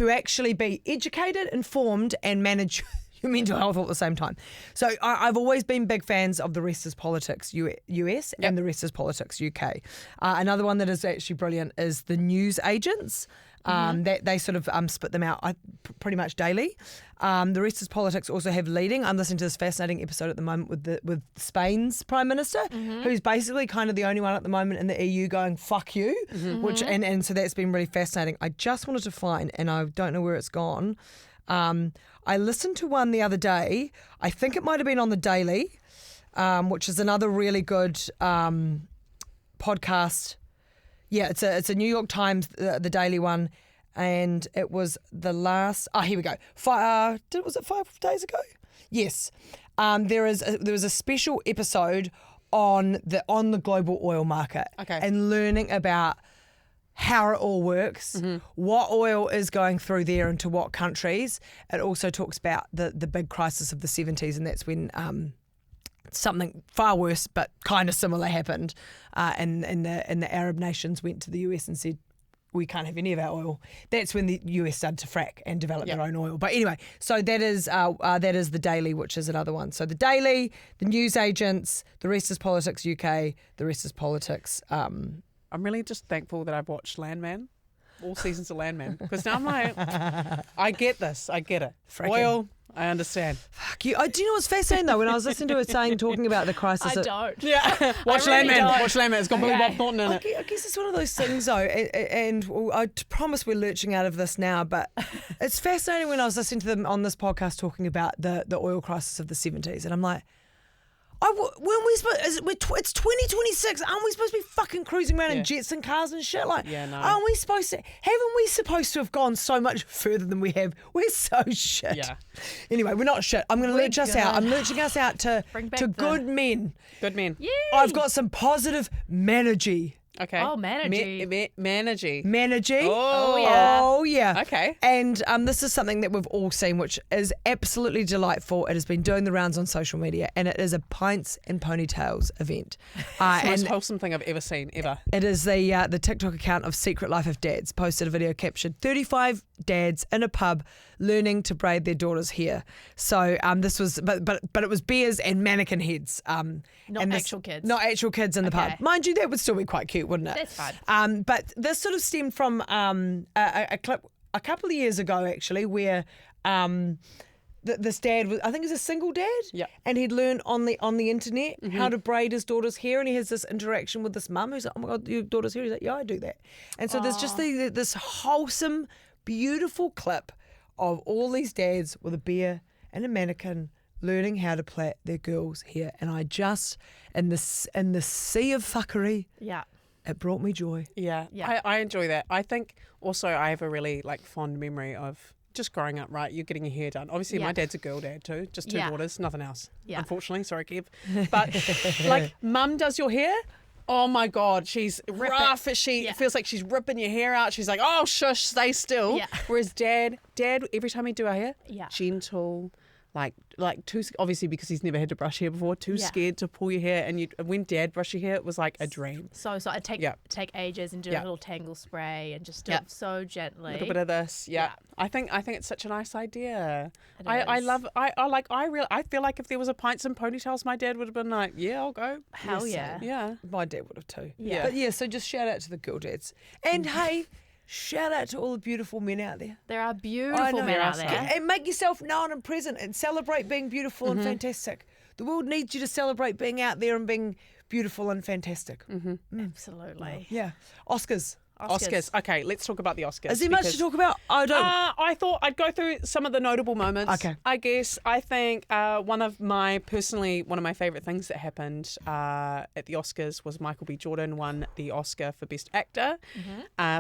actually be educated, informed, and manage your mental health all at the same time. So I've always been big fans of The Rest is Politics US and The Rest is Politics UK. Another one that is actually brilliant is The News Agents. That they sort of split them out pretty much daily. The Rest is Politics also have Leading. I'm listening to this fascinating episode at the moment with Spain's Prime Minister, who's basically kind of the only one at the moment in the EU going, fuck you, which and so that's been really fascinating. I just wanted to find, and I don't know where it's gone, I listened to one the other day. I think it might have been on The Daily, which is another really good podcast. Yeah, it's a New York Times, the Daily one, and it was the last. Here we go. Was it 5 days ago? Yes. There was a special episode on the global oil market, and learning about how it all works, what oil is going through there and to what countries. It also talks about the big crisis of the 70s, and that's when something far worse but kind of similar happened, and the Arab nations went to the US and said, we can't have any of our oil. That's when the US started to frack and develop their own oil. But anyway, so that is The Daily, which is another one. So The Daily, The News Agents, The Rest is Politics UK, The Rest is Politics. I'm really just thankful that I've watched Landman, all seasons of Landman, because now I'm like, I get this. I get it. Fracking. Oil, I understand. Fuck you. Do you know what's fascinating though? When I was listening to it talking about the crisis. I don't. Yeah. Watch really Landman. don't. Watch Landman. It's got Billy Bob Thornton in it. I guess it's one of those things though, and I promise we're lurching out of this now, but it's fascinating when I was listening to them on this podcast talking about the oil crisis of the 70s, and I'm like, it's 2026. Aren't we supposed to be fucking cruising around in jets and cars and shit? Like, no. aren't we supposed to? Haven't we supposed to have gone so much further than we have? We're so shit. Yeah. Anyway, we're not shit. I'm going to lurch us out. I'm lurching us out to Bring back good men. Good men. Yay. I've got some positive MENergy. Okay. Oh, MENergy. MENergy. MENergy. Oh, yeah. Oh, yeah. Okay. And this is something that we've all seen, which is absolutely delightful. It has been doing the rounds on social media, and it is a pints and ponytails event. It's the most wholesome thing I've ever seen, ever. It is the TikTok account of Secret Life of Dads posted a video captioned 35 dads in a pub learning to braid their daughter's hair. So this was, but it was beers and mannequin heads. Not actual kids. Not actual kids in the pub. Mind you, that would still be quite cute, wouldn't it? That's fine. But this sort of stemmed from a clip a couple of years ago, actually, where this dad was, I think he's a single dad, and he'd learned on the internet how to braid his daughter's hair, and he has this interaction with this mum who's like, oh my God, your daughter's hair? He's like, yeah, I do that. And so there's just this wholesome, beautiful clip of all these dads with a beer and a mannequin learning how to plait their girls' hair, and I just in the sea of fuckery, it brought me joy. Yeah. I enjoy that. I think also I have a really fond memory of just growing up, right? You're getting your hair done. Obviously, my dad's a girl dad too, just two daughters, nothing else. Yeah. Unfortunately, sorry, Kev. But mum does your hair. Oh my God, she's rough. She feels like she's ripping your hair out. She's like, oh shush, stay still. Yeah. Whereas dad, every time he'd do our hair, Yeah. gentle, like too, obviously because he's never had to brush hair before, too scared to pull your hair. And when dad brushed your hair, it was like a dream. So I take ages and do a little tangle spray and just do it so gently. A little bit of this, I think it's such a nice idea. I is. love. I feel like if there was a pints and ponytails, my dad would have been like, yeah, I'll go. Hell yeah. Yeah. My dad would have too. Yeah. But yeah, so just shout out to the girl dads. And hey, shout out to all the beautiful men out there. There are beautiful men out there. And make yourself known and present and celebrate being beautiful and fantastic. The world needs you to celebrate being out there and being beautiful and fantastic. Absolutely. Yeah. Oscars. Okay, let's talk about the Oscars. Is there much to talk about? I don't. I thought I'd go through some of the notable moments. Okay. I guess I think one of my favourite things that happened at the Oscars was Michael B. Jordan won the Oscar for Best Actor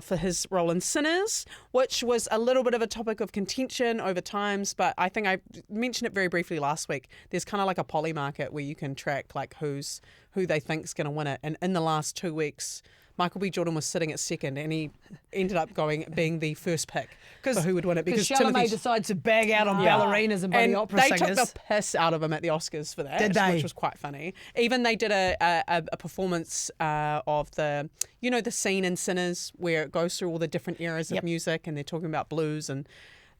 for his role in Sinners, which was a little bit of a topic of contention over times, but I think I mentioned it very briefly last week. There's kind of like a poly market where you can track who they think's going to win it, and in the last 2 weeks, Michael B. Jordan was sitting at second, and he ended up being the first pick for who would win it Because Chalamet decided to bag out on ballerinas and bloody opera they singers. took the piss out of him at the Oscars for that, Did they? which was quite funny. Even they did a performance of the scene in Sinners where it goes through all the different eras of music, and they're talking about blues and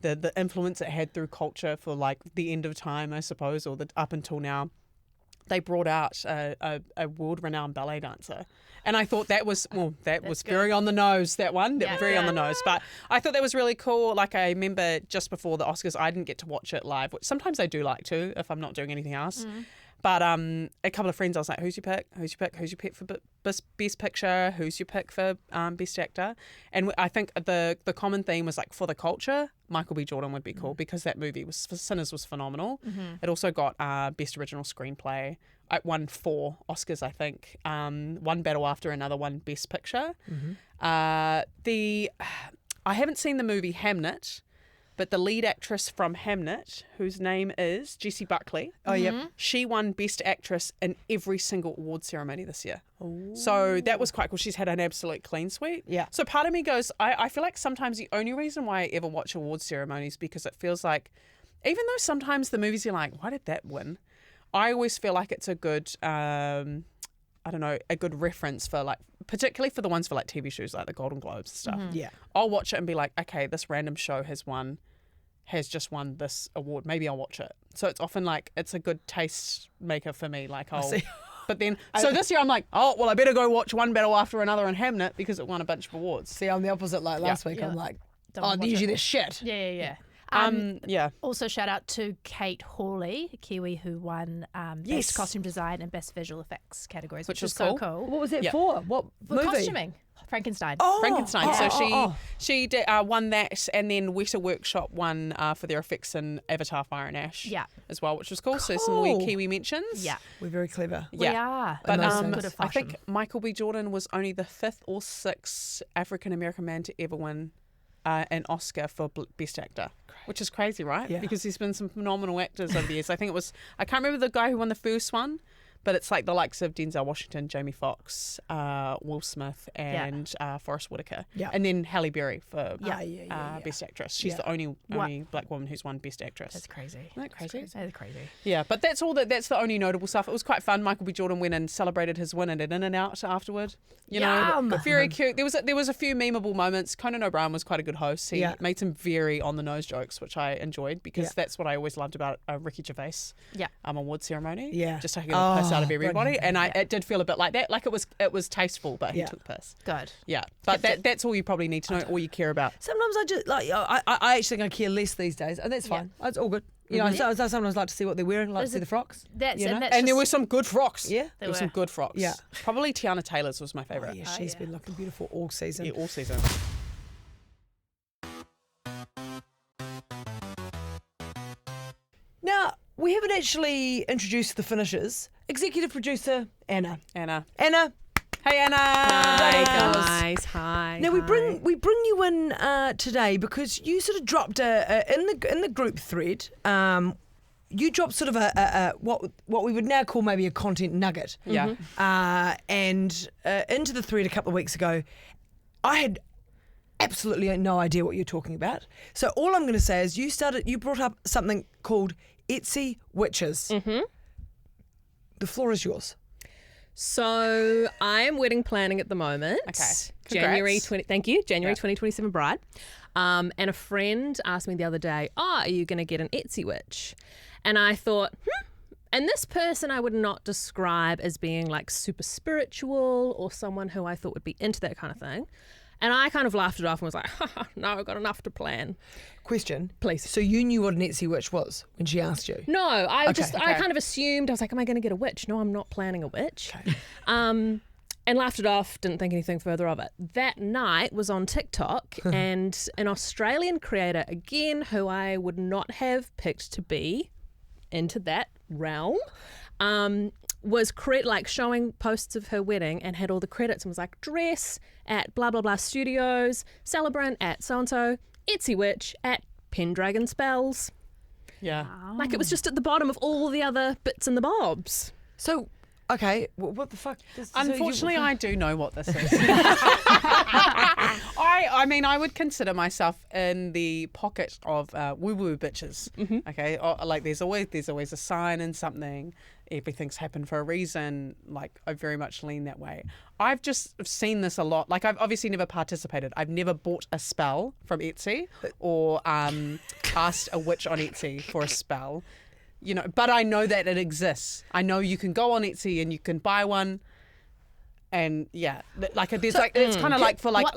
the influence it had through culture for like the end of time, I suppose, or up until now. They brought out a world-renowned ballet dancer. And I thought that was very on the nose, that one. Very on the nose. But I thought that was really cool. Like, I remember just before the Oscars, I didn't get to watch it live, which sometimes I do like to if I'm not doing anything else. But a couple of friends, I was like, who's your pick? Who's your pick? Who's your pick for Best Picture? Who's your pick for Best Actor? And I think the common theme was like, for the culture, Michael B. Jordan would be cool because that movie Sinners was phenomenal. It also got Best Original Screenplay. It won 4 Oscars, I think. One battle after another, one Best Picture. I haven't seen the movie Hamnet, but the lead actress from Hamnet, whose name is Jessie Buckley, she won Best Actress in every single award ceremony this year. So that was quite cool. She's had an absolute clean sweep. Yeah. So part of me goes, I feel like sometimes the only reason why I ever watch award ceremonies because it feels like, even though sometimes the movies you're like, why did that win? I always feel like it's a good, a good reference for like, particularly for the ones for like TV shows like the Golden Globes and stuff. Yeah. I'll watch it and be like, okay, this random show has just won this award. Maybe I'll watch it. So it's often like, it's a good taste maker for me. Like, but then, so this year I'm like, oh, well, I better go watch one battle after another in Hamnet because it won a bunch of awards. See, I'm the opposite. Like last week, I'm like, usually they're shit. Yeah. Also, shout out to Kate Hawley, a Kiwi, who won Best Costume Design and Best Visual Effects categories, which was so cool. What was it for? What for movie? costuming. Frankenstein. Frankenstein. So she did, won that, and then Weta Workshop won for their effects in Avatar: Fire and Ash. As well, which was cool. So some wee Kiwi mentions. Yeah, we're very clever. We are. But I think Michael B. Jordan was only the 5th or 6th African American man to ever win an Oscar for Best Actor, which is crazy, right? Yeah. Because there's been some phenomenal actors over the years. I think I can't remember the guy who won the first one, but it's like the likes of Denzel Washington, Jamie Foxx, Will Smith, and Forrest Whitaker. Yeah. And then Halle Berry for Best Actress. She's the only black woman who's won Best Actress. That's crazy. Isn't that crazy? That is crazy. Yeah, but that's the only notable stuff. It was quite fun. Michael B. Jordan went and celebrated his win at an In-N-Out afterward. You know, very cute. There was a few memeable moments. Conan O'Brien was quite a good host. He made some very on-the-nose jokes, which I enjoyed because that's what I always loved about Ricky Gervais award ceremony. Yeah. Just taking the piss out of everybody. And it did feel a bit like that. Like it was tasteful, but he took the piss. Good. Yeah. But that's all you probably need to know, all you care about. Sometimes I just like I actually think I care less these days, and that's fine. It's all good. You know, I sometimes like to see what they're wearing, like to see the frocks. And there were some good frocks. Yeah, there were some good frocks. Yeah, probably Tiana Taylor's was my favourite. She's been looking beautiful all season. Yeah, all season. Now, we haven't actually introduced the finishers. Executive producer Anna. Anna. Hey Anna. Hi guys. Hi. Now we bring you in today because you sort of dropped in the group thread. You dropped sort of a what we would now call maybe a content nugget. Yeah. And into the thread a couple of weeks ago, I had absolutely no idea what you're talking about. So all I'm going to say is you brought up something called Etsy Witches. Mm-hmm. The floor is yours. So I am wedding planning at the moment. Okay. January 2027 bride. And a friend asked me the other day, are you going to get an Etsy witch? And I thought, and this person I would not describe as being like super spiritual or someone who I thought would be into that kind of thing. And I kind of laughed it off and was like, no, I've got enough to plan. Question, please. So you knew what an Etsy witch was when she asked you? No, I kind of assumed, I was like, am I going to get a witch? No, I'm not planning a witch. Okay. And laughed it off, didn't think anything further of it. That night was on TikTok and an Australian creator, again, who I would not have picked to be into that realm, was showing posts of her wedding and had all the credits and was like, dress at blah, blah, blah studios, celebrant at so-and-so, Etsy witch at Pendragon Spells. Yeah. Like it was just at the bottom of all the other bits and the bobs. So Okay, what the fuck? Unfortunately, I do know what this is. I mean, I would consider myself in the pocket of woo-woo bitches. Okay, like there's always a sign in something. Everything's happened for a reason. Like I very much lean that way. I've just seen this a lot. Like I've obviously never participated. I've never bought a spell from Etsy or asked a witch on Etsy for a spell. You know, but I know that it exists. I know you can go on Etsy and you can buy one, and yeah, like there's it's kind of like for like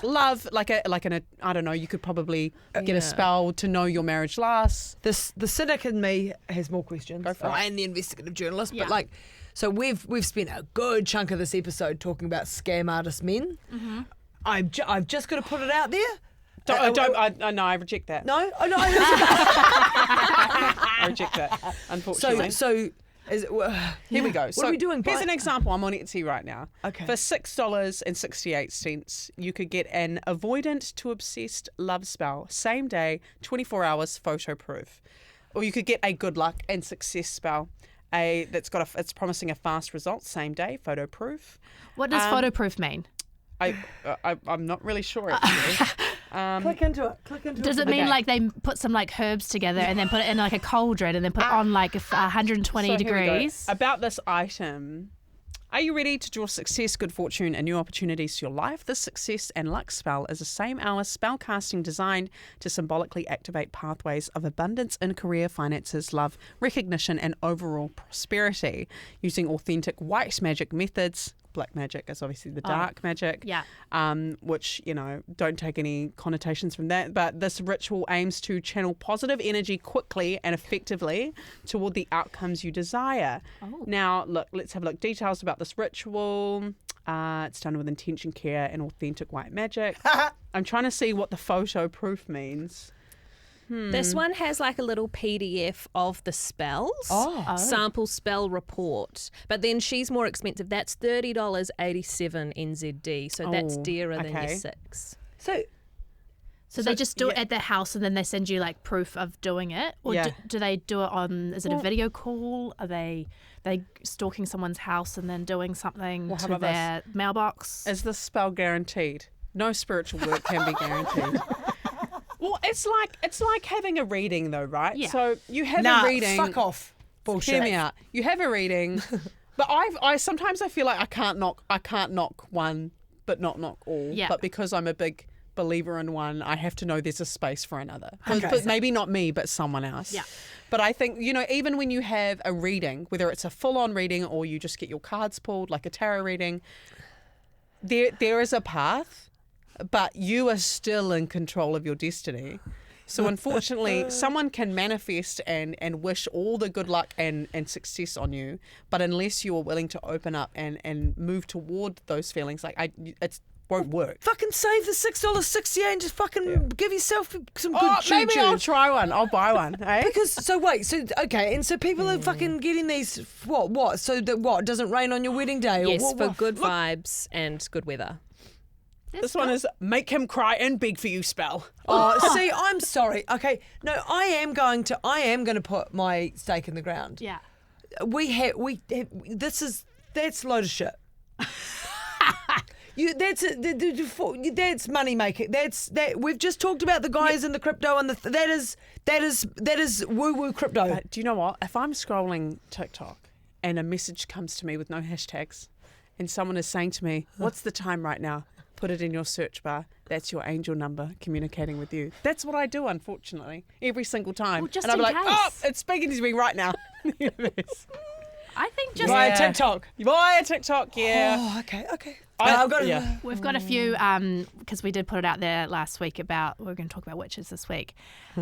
love, like an I don't know. You could probably get a spell to know your marriage lasts. The cynic in me has more questions. Go for it. And the investigative journalist, but like, so we've spent a good chunk of this episode talking about scam artist men. I've just got to put it out there. No, I reject that. No, oh, no. I reject that. Unfortunately. So is it, here we go. What are we doing? Here's an example. I'm on Etsy right now. Okay. For $6.68, you could get an avoidant to obsessed love spell, same day, 24 hours, photo proof, or you could get a good luck and success spell. It's promising a fast result, same day, photo proof. What does photo proof mean? I'm not really sure actually. Click into it. Does it mean like they put some like herbs together and then put it in like a cauldron and then put it on like 120 degrees? About this item, are you ready to draw success, good fortune, and new opportunities to your life? This success and luck spell is a same-hour spell casting designed to symbolically activate pathways of abundance in career, finances, love, recognition, and overall prosperity using authentic white magic methods. Black magic is obviously the dark magic, which, you know, don't take any connotations from that. But this ritual aims to channel positive energy quickly and effectively toward the outcomes you desire. Now, look, let's have a look. Details about this ritual. It's done with intention, care, and authentic white magic. I'm trying to see what the photo proof means. This one has like a little PDF of the spells, sample spell report. But then she's more expensive. That's $30.87 NZD. So that's dearer than your $6. So they just do it at their house and then they send you like proof of doing it? Or do they do it on, is it a video call? Are they stalking someone's house and then doing something to their mailbox? Is this spell guaranteed? No spiritual work can be guaranteed. Well, it's like having a reading though, right? Yeah. So you have a reading. Fuck off. Bullshit. Hear me out. You have a reading, but I sometimes I feel like I can't knock one, but not knock all. Yeah. But because I'm a big believer in one, I have to know there's a space for another. Okay. But maybe not me, but someone else. Yeah. But I think, you know, even when you have a reading, whether it's a full-on reading or you just get your cards pulled, like a tarot reading, there is a path. But you are still in control of your destiny. So unfortunately, someone can manifest and wish all the good luck and success on you. But unless you are willing to open up and move toward those feelings, it won't work. Fucking save the $6.68 and just fucking give yourself some good Maybe choo-choo. I'll try one. I'll buy one. Eh? Because so people are fucking getting these what? So that what doesn't rain on your wedding day? Yes, or for good vibes and good weather. This one is make him cry and beg for you spell. Oh, see, I'm sorry. Okay, no, I am going to put my stake in the ground. Yeah. That's a load of shit. That's money making. We've just talked about the guys in the crypto and that is woo woo crypto. But do you know what? If I'm scrolling TikTok and a message comes to me with no hashtags, and someone is saying to me, "What's the time right now?" Put it in your search bar. That's your angel number communicating with you. That's what I do, unfortunately, every single time. Well, just and I'm in like, case. oh, it's speaking to me right now. I think just Via TikTok. Via TikTok, yeah. Oh, okay. I've got it. we've got a few because we did put it out there last week about we're going to talk about witches this week.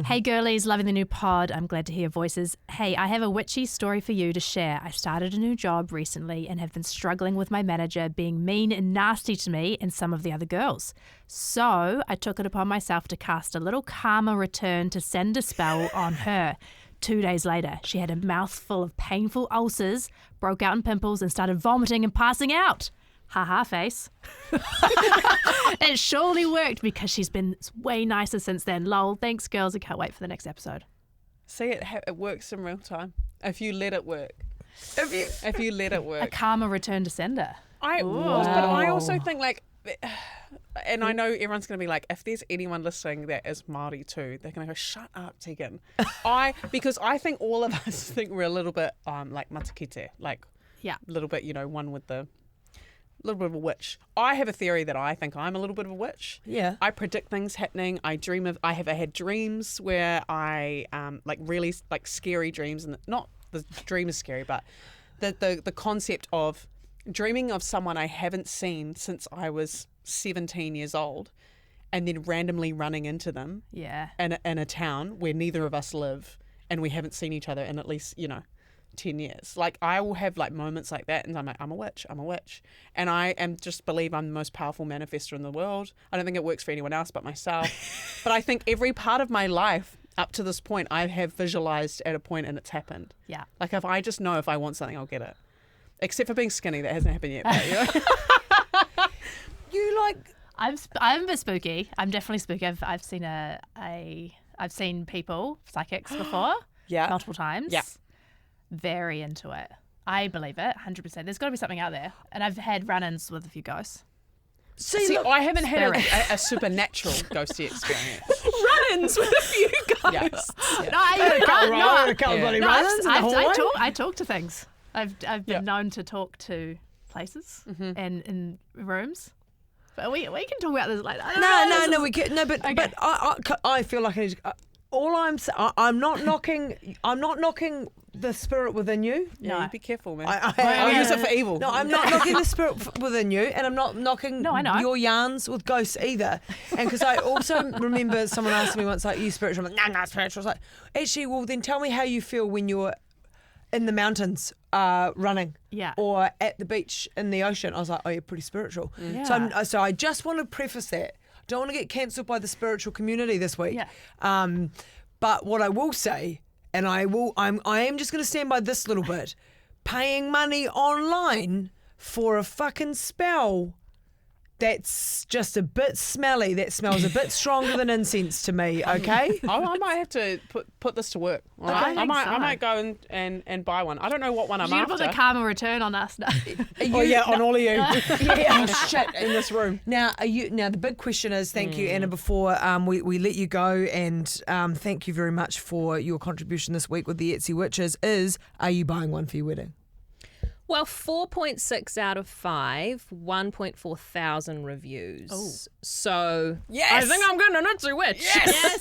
Hey girlies, loving the new pod. I'm glad to hear your voices. Hey, I have a witchy story for you to share. I started a new job recently and have been struggling with my manager being mean and nasty to me and some of the other girls. So I took it upon myself to cast a little karma return to send a spell on her. 2 days later, she had a mouthful of painful ulcers, broke out in pimples, and started vomiting and passing out. Ha face. It surely worked because she's been way nicer since then. Lol. Thanks, girls. I can't wait for the next episode. See, it works in real time if you let it work. if you let it A work. karma return to sender. I was, but I also think like, and I know everyone's going to be like, if there's anyone listening that is Māori too, they're going to go, shut up, Tegan. Because I think all of us think we're a little bit like matakite, like Yeah. a little bit, one with the little bit of a witch. I have a theory that I think I'm a little bit of a witch. Yeah. I predict things happening. I have had dreams where I like really like scary dreams, and not the dream is scary, but the concept of dreaming of someone I haven't seen since I was 17 years old, and then randomly running into them Yeah. in a town where neither of us live, and we haven't seen each other in at least 10 years. Like I will have like moments like that, and I'm like, I'm a witch, and I believe I'm the most powerful manifestor in the world. I don't think it works for anyone else but myself. But I think every part of my life up to this point I have visualized at a point, and it's happened. Yeah. Like if I just know if I want something, I'll get it. Except for being skinny, that hasn't happened yet. But, You like I'm a bit spooky. I'm definitely spooky. I've seen I've seen people, psychics before, yeah. multiple times. Yeah. Very into it. I believe it, 100%. There's got to be something out there. And I've had run-ins with a few ghosts. See, look, I haven't had Spirit. a supernatural ghosty experience. Run-ins with a few guys. Yeah. No, I talk to things. I've been known to talk to places and in rooms. But we can talk about this later. no, we can no, but I feel like I'm not knocking the spirit within you. Yeah, No. you be careful, man. I I'll use it for evil. No, I'm not knocking the spirit within you, and I'm not knocking I know. your yarns with ghosts either. And because I also remember someone asked me once, like, "Are you spiritual?" I'm like, "No, not spiritual." I was like, actually, well, then tell me how you feel when you're in the mountains running, Yeah. or at the beach in the ocean. I was like, "Oh, you're pretty spiritual." Yeah. So I just want to preface that. Don't want to get cancelled by the spiritual community this week. Yeah. But what I will say, and I am just going to stand by this little bit, paying money online for a fucking spell that's just a bit smelly, that smells a bit stronger than incense to me, okay? I might have to put this to work. all right? I think so. I might go and buy one. I don't know what one I'm You're after. going to put the karma return on us. No. on all of you. Yeah, oh, shit. In this room. Now, the big question is, thank you, Anna, before we let you go, and thank you very much for your contribution this week with the Etsy Witches, is, are you buying one for your wedding? Well, 4.6 out of 5, 1.4 thousand reviews. Oh. So Yes! I think I'm going to Nutsu Witch. Yes.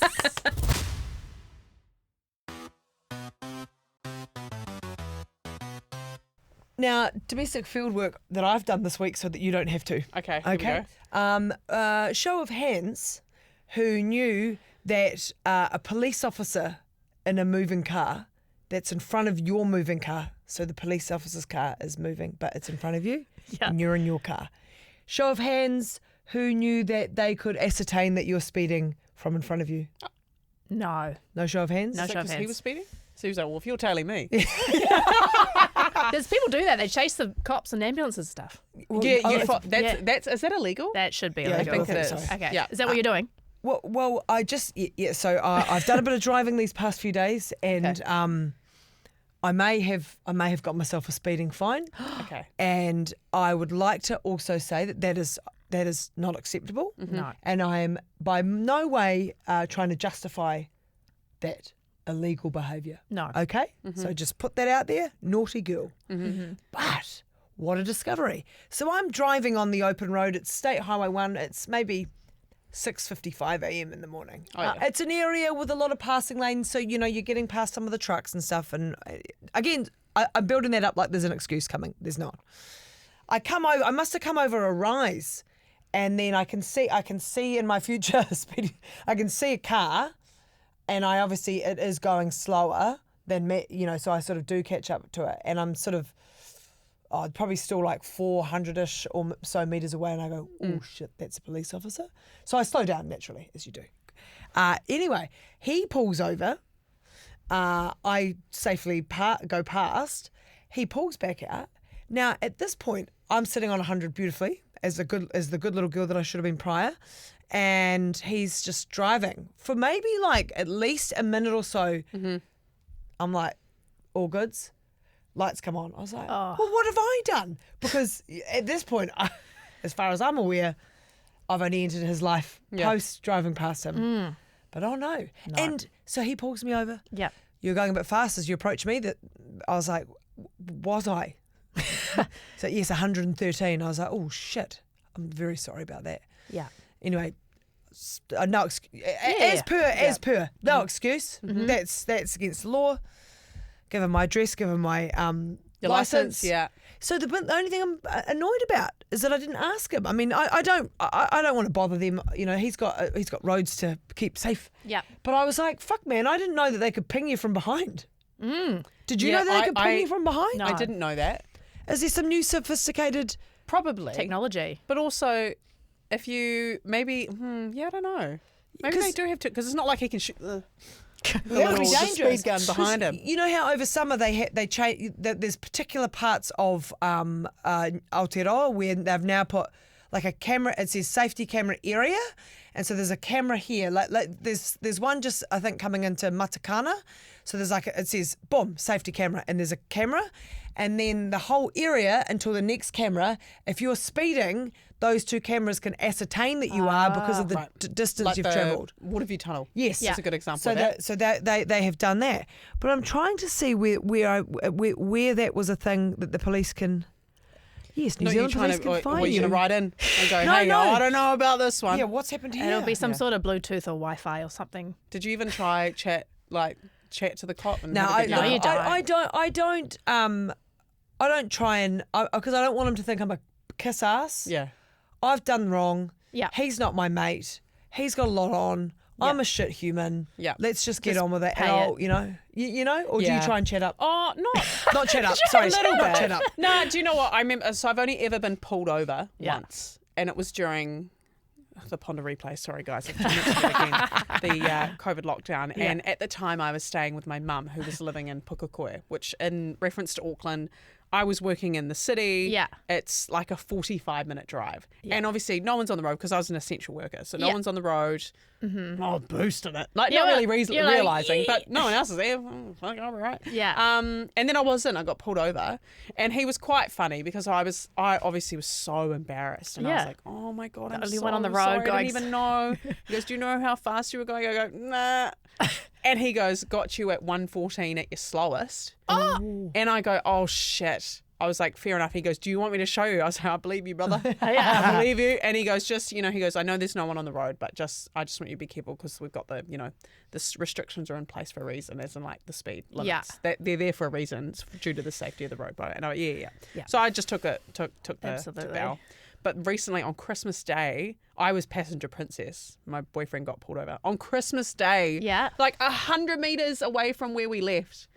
Now, domestic field work that I've done this week so that you don't have to. Okay, here we Okay. Show of hands who knew that a police officer in a moving car that's in front of your moving car, so the police officer's car is moving, but it's in front of you, Yeah. and you're in your car. Show of hands who knew that they could ascertain that you're speeding from in front of you. No. No show of hands? No. Is that show of 'cause he hands. was speeding? So he was like, well, if you're tailing me. There's people do that. They chase the cops and ambulances and stuff. Well, Yeah, oh, it's- that's is that illegal? That should be Yeah, illegal. I think it so. is. Okay. Yeah. Is that what you're doing? Well, I just So I've done a bit of driving these past few days, and I may have got myself a speeding fine, Okay. and I would like to also say that is not acceptable, No. and I am by no way trying to justify that illegal behaviour. No. Okay, so just put that out there, naughty girl. But what a discovery! So I'm driving on the open road. It's State Highway 1. It's maybe 6:55 a.m. in the morning. Oh, yeah. It's an area with a lot of passing lanes, so you're getting past some of the trucks and stuff. And again, I'm building that up like there's an excuse coming. There's not. I must have come over a rise, and then I can see in my future speed. I can see a car, and it is going slower than me. So I sort of do catch up to it, and I'm sort of. Probably still like 400-ish or so metres away, and I go, oh shit, that's a police officer. So I slow down naturally, as you do. Anyway, he pulls over. I safely go past. He pulls back out. Now, at this point, I'm sitting on 100 beautifully, as the good little girl that I should have been prior, and he's just driving for maybe like at least a minute or so. I'm like, all goods. lights come on. I was like, Oh. well, what have I done? Because at this point, as far as I'm aware, I've only entered his life post driving past him. But oh no. And so he pulls me over. Yeah. You're going a bit fast as you approach me. That I was like, was I? So yes, 113. I was like, oh shit. I'm very sorry about that. Yeah. Anyway, no excuse. As per, no excuse. That's against the law. Give him my address. Give him my Your license. Yeah. So the only thing I'm annoyed about is that I didn't ask him. I mean, I don't want to bother them. You know, he's got roads to keep safe. Yeah. But I was like, fuck, man, I didn't know that they could ping you from behind. Did you know that they could ping you from behind? I didn't know that. Is there some new sophisticated? Probably. Technology. But also, if you maybe, I don't know. Maybe they do have to, because it's not like he can shoot the That would be dangerous. speed gun behind him. You know how over summer they change. There's particular parts of Aotearoa where they've now put like a camera. It says safety camera area, and so there's a camera here. Like there's one just I think coming into Matakana. So there's like it says boom safety camera, and there's a camera, and then the whole area until the next camera. If you're speeding, those two cameras can ascertain that you are because of the distance Like you've the travelled. Waterview Tunnel. Yes, That's a good example So of that. so they have done that, but I'm trying to see where that was a thing that the police can. Yes, New No, you're Zealand trying police to, can find you're you. going to write in and go, No, hey, no. I don't know about this one. Yeah, what's happened here? It'll be some sort of Bluetooth or Wi-Fi or something. Did you even try chat to the cop? And No, have a I good No, laugh? you don't. I don't try and because I don't want him to think I'm a kiss ass. Yeah. I've done wrong. Yeah. He's not my mate. He's got a lot on. I'm a shit human. Yeah. Let's just get Just on with it. pay And I'll, it. you know, or do you Yeah. try and chat up? Oh, Not chat up. Sorry, a little not bit. chat up. Nah, do you know what? I remember, so I've only ever been pulled over Yeah. once, and it was during the Ponda replay. Sorry, guys, I've mentioned it again. The COVID lockdown. And at the time, I was staying with my mum, who was living in Pukekohe, which, in reference to Auckland, I was working in the city. Yeah. It's like a 45-minute drive. And obviously, no one's on the road because I was an essential worker. So no Yeah. one's on the road. Oh, boosting it. Like, Yeah, not really well, you're like, realising, "Yee." but no one else is there. Fuck, I'll be right. Yeah. And then I got pulled over, and he was quite funny because I obviously was so embarrassed, and I was Yeah. like, oh my god, I'm only so one on the road sorry, I going- didn't even know. He goes, do you know how fast you were going? I go, nah. And he goes, got you at 114 at your slowest. Oh. And I go, oh shit. I was like, fair enough. He goes, do you want me to show you? I was like, I believe you, brother. Yeah. I believe you. And he goes, I know there's no one on the road, but I just want you to be careful because we've got the restrictions are in place for a reason, as in like the speed limits. Yeah. They're there for a reason. It's due to the safety of the road. And I went, yeah. Yeah. So I just took the Absolutely. bow. But recently on Christmas Day, I was passenger princess. My boyfriend got pulled over on Christmas Day. Yeah. Like 100 meters away from where we left.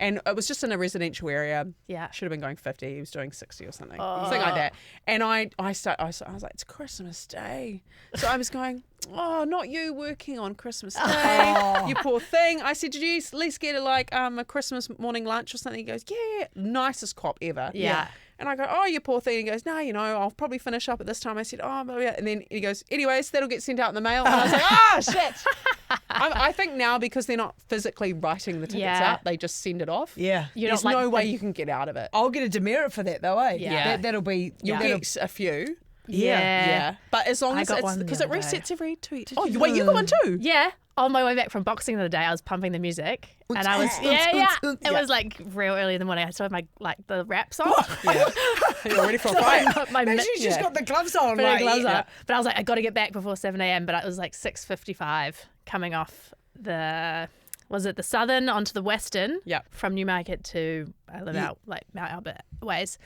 And it was just in a residential area. Yeah. Should have been going 50. He was doing 60 or something. Something like that. And I was like, it's Christmas Day. So I was going, oh, not you working on Christmas Day. You poor thing. I said, did you at least get a Christmas morning lunch or something? He goes, yeah. Nicest cop ever. Yeah. And I go, oh, you poor thing. He goes, no, I'll probably finish up at this time. I said, oh, yeah. And then he goes, anyways, that'll get sent out in the mail. And I was like, shit. I think now because they're not physically writing the tickets Yeah. out, they just send it off. Yeah. There's don't like no way the- you can get out of it. I'll get a demerit for that though, eh? Yeah. That'll be. You'll that'll- get a few. Yeah. But as long I as got it's one the because it other day. resets every 2 years. Oh, wait, you got one too? Yeah. On my way back from boxing the other day, I was pumping the music, and I was It was like real early in the morning. I still had my the wraps on. Yeah. You're ready for a fight. my Maybe she's just Yeah. got the gloves on. put my like, gloves yeah. on. But I was like, I got to get back before 7 a.m. But it was like 6:55 coming off the Southern onto the Western. Yep. From Newmarket to I live out like Mount Albert ways.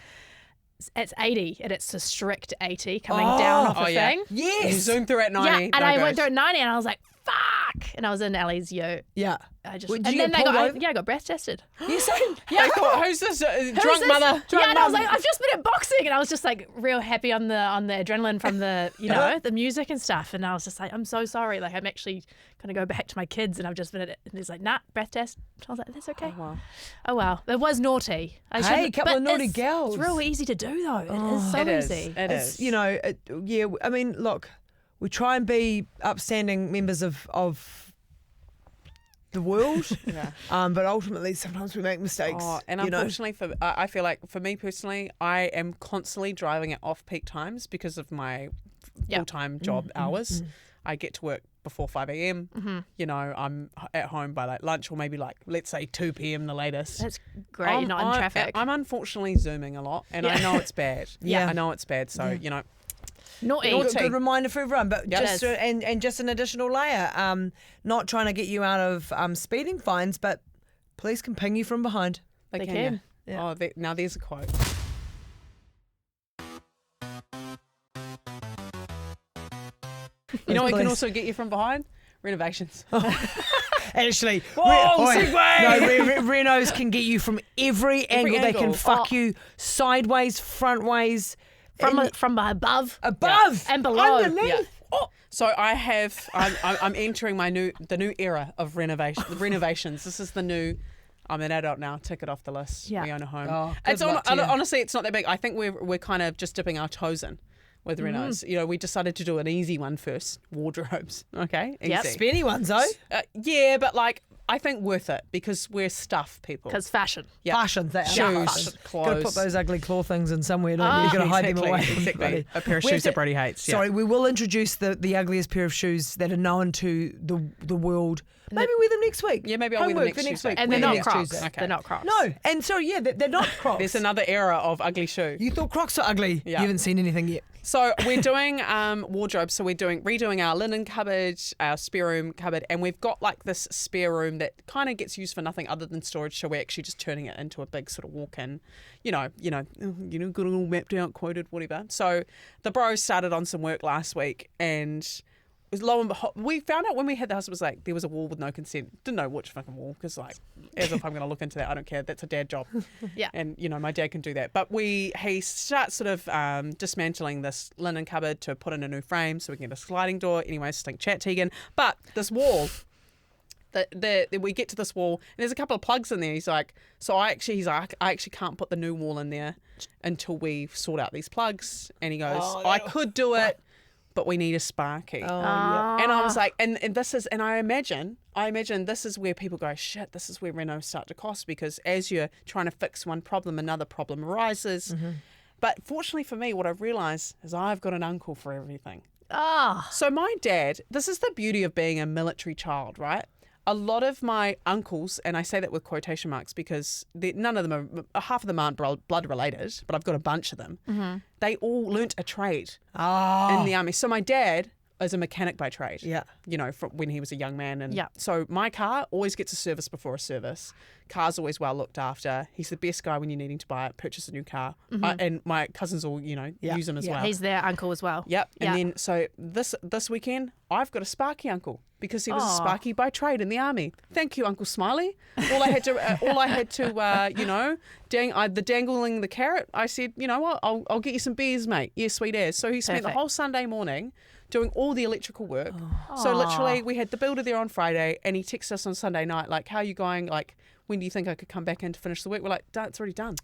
It's 80 and it's a strict 80 coming down off the yeah. thing. You Yes. zoom through at 90. Yeah, and no I goes. went through at 90 and I was like, fuck. And I was in Ellie's ute. Yeah. I just Well, did and you then get they pulled got over? I got breath tested. You saying? They thought, who's this drunk Who's this? mother? Yeah, and I was like, I've just been at boxing, and I was just like real happy on the adrenaline from the the music and stuff, and I was just like, I'm so sorry, like I'm actually gonna go back to my kids, and I've just been at it, and he's like, nah, breath test. I was like, that's okay. Oh wow, it was naughty. I Hey, shouldn't- couple but of naughty it's, gals. It's real easy to do though. It is so It is. easy. It It's, is. you know, yeah. I mean, look, we try and be upstanding members of the world. Yeah. But ultimately, sometimes we make mistakes. Oh, and you know? unfortunately, I feel like for me personally, I am constantly driving at off-peak times because of my full-time job hours. I get to work before 5 a.m. You know, I'm at home by like lunch or maybe like, let's say 2 p.m. the latest. That's great, not in traffic. I'm unfortunately Zooming a lot, and I know it's bad. Yeah. I know it's bad. So, you know, Naughty. Good reminder for everyone, but Yes. just and just an additional layer. Not trying to get you out of speeding fines, but police can ping you from behind. They can. can. Yeah. Oh, now there's a quote. You know what can Police. also get you from behind? Renovations. Actually, segue! Renos can get you from every angle. They can angle. fuck you sideways, frontways, From above. above, And below. underneath. Yeah. So I'm entering the new era of renovations. This is the new. I'm an adult now. Tick it off the list. Yeah. We own a home. Oh, It's good luck to you. honestly, it's not that big. I think we're kind of just dipping our toes in with renos. You know, we decided to do an easy one first. Wardrobes. Okay. Easy. Yep. Spenny ones, though. Yeah, but like I think worth it because we're stuff people. Because fashion. Yeah. Fashions, that Shoes, fashion. clothes. Got to put those ugly claw things in somewhere. Don't you? You've got to hide them away. Exactly. A pair of Where's shoes that it- Brodie hates. Yeah. Sorry, we will introduce the ugliest pair of shoes that are known to the world. Maybe wear them next week. Yeah, maybe I'll wear them Homework next for next Tuesday. week. And Wear they're them not next Crocs. Tuesday. Okay. They're not Crocs. No, and so yeah, they're not Crocs. There's another era of ugly shoe. You thought Crocs were ugly. Yeah. You haven't seen anything yet. So we're doing wardrobes. So we're redoing our linen cupboard, our spare room cupboard, and we've got like this spare room that kind of gets used for nothing other than storage. So we're actually just turning it into a big sort of walk-in, you know, got it all mapped out, quoted, whatever. So the bros started on some work last week, and it was lo and behold, we found out when we had the house, it was like there was a wall with no consent. Didn't know which fucking wall, because like, as if I'm going to look into that, I don't care. That's a dad job. Yeah. And, you know, my dad can do that. But he starts sort of dismantling this linen cupboard to put in a new frame so we can get a sliding door. Anyway, stink chat, Tegan. But this wall, we get to this wall, and there's a couple of plugs in there. He's like, I actually can't put the new wall in there until we sort out these plugs. And he goes, I could do it, but we need a sparky. Oh, yeah. And I was like, and this is, and I imagine this is where people go, shit, this is where renos start to cost, because as you're trying to fix one problem, another problem arises. But fortunately for me, what I've realised is I've got an uncle for everything. Ah. So my dad, this is the beauty of being a military child, right? A lot of my uncles, and I say that with quotation marks because none of them are, half of them aren't blood related, but I've got a bunch of them. They all learnt a trade in the army. So my dad is a mechanic by trade. Yeah. You know, from when he was a young man. And Yeah. so my car always gets a service before a service. Car's always well looked after. He's the best guy when you're needing to purchase a new car. And my cousins all, use him as well. He's their uncle as well. Yep. And Yeah. then so this weekend I've got a Sparky uncle because he was a Sparky by trade in the army. Thank you, Uncle Smiley. All I had to dangling the carrot. I said, you know what? I'll get you some beers, mate. Yeah, sweet as. So he spent the Perfect. whole Sunday morning doing all the electrical work. So literally we had the builder there on Friday, and he texted us on Sunday night like, how are you going? Like, when do you think I could come back in to finish the work? We're like, it's already done.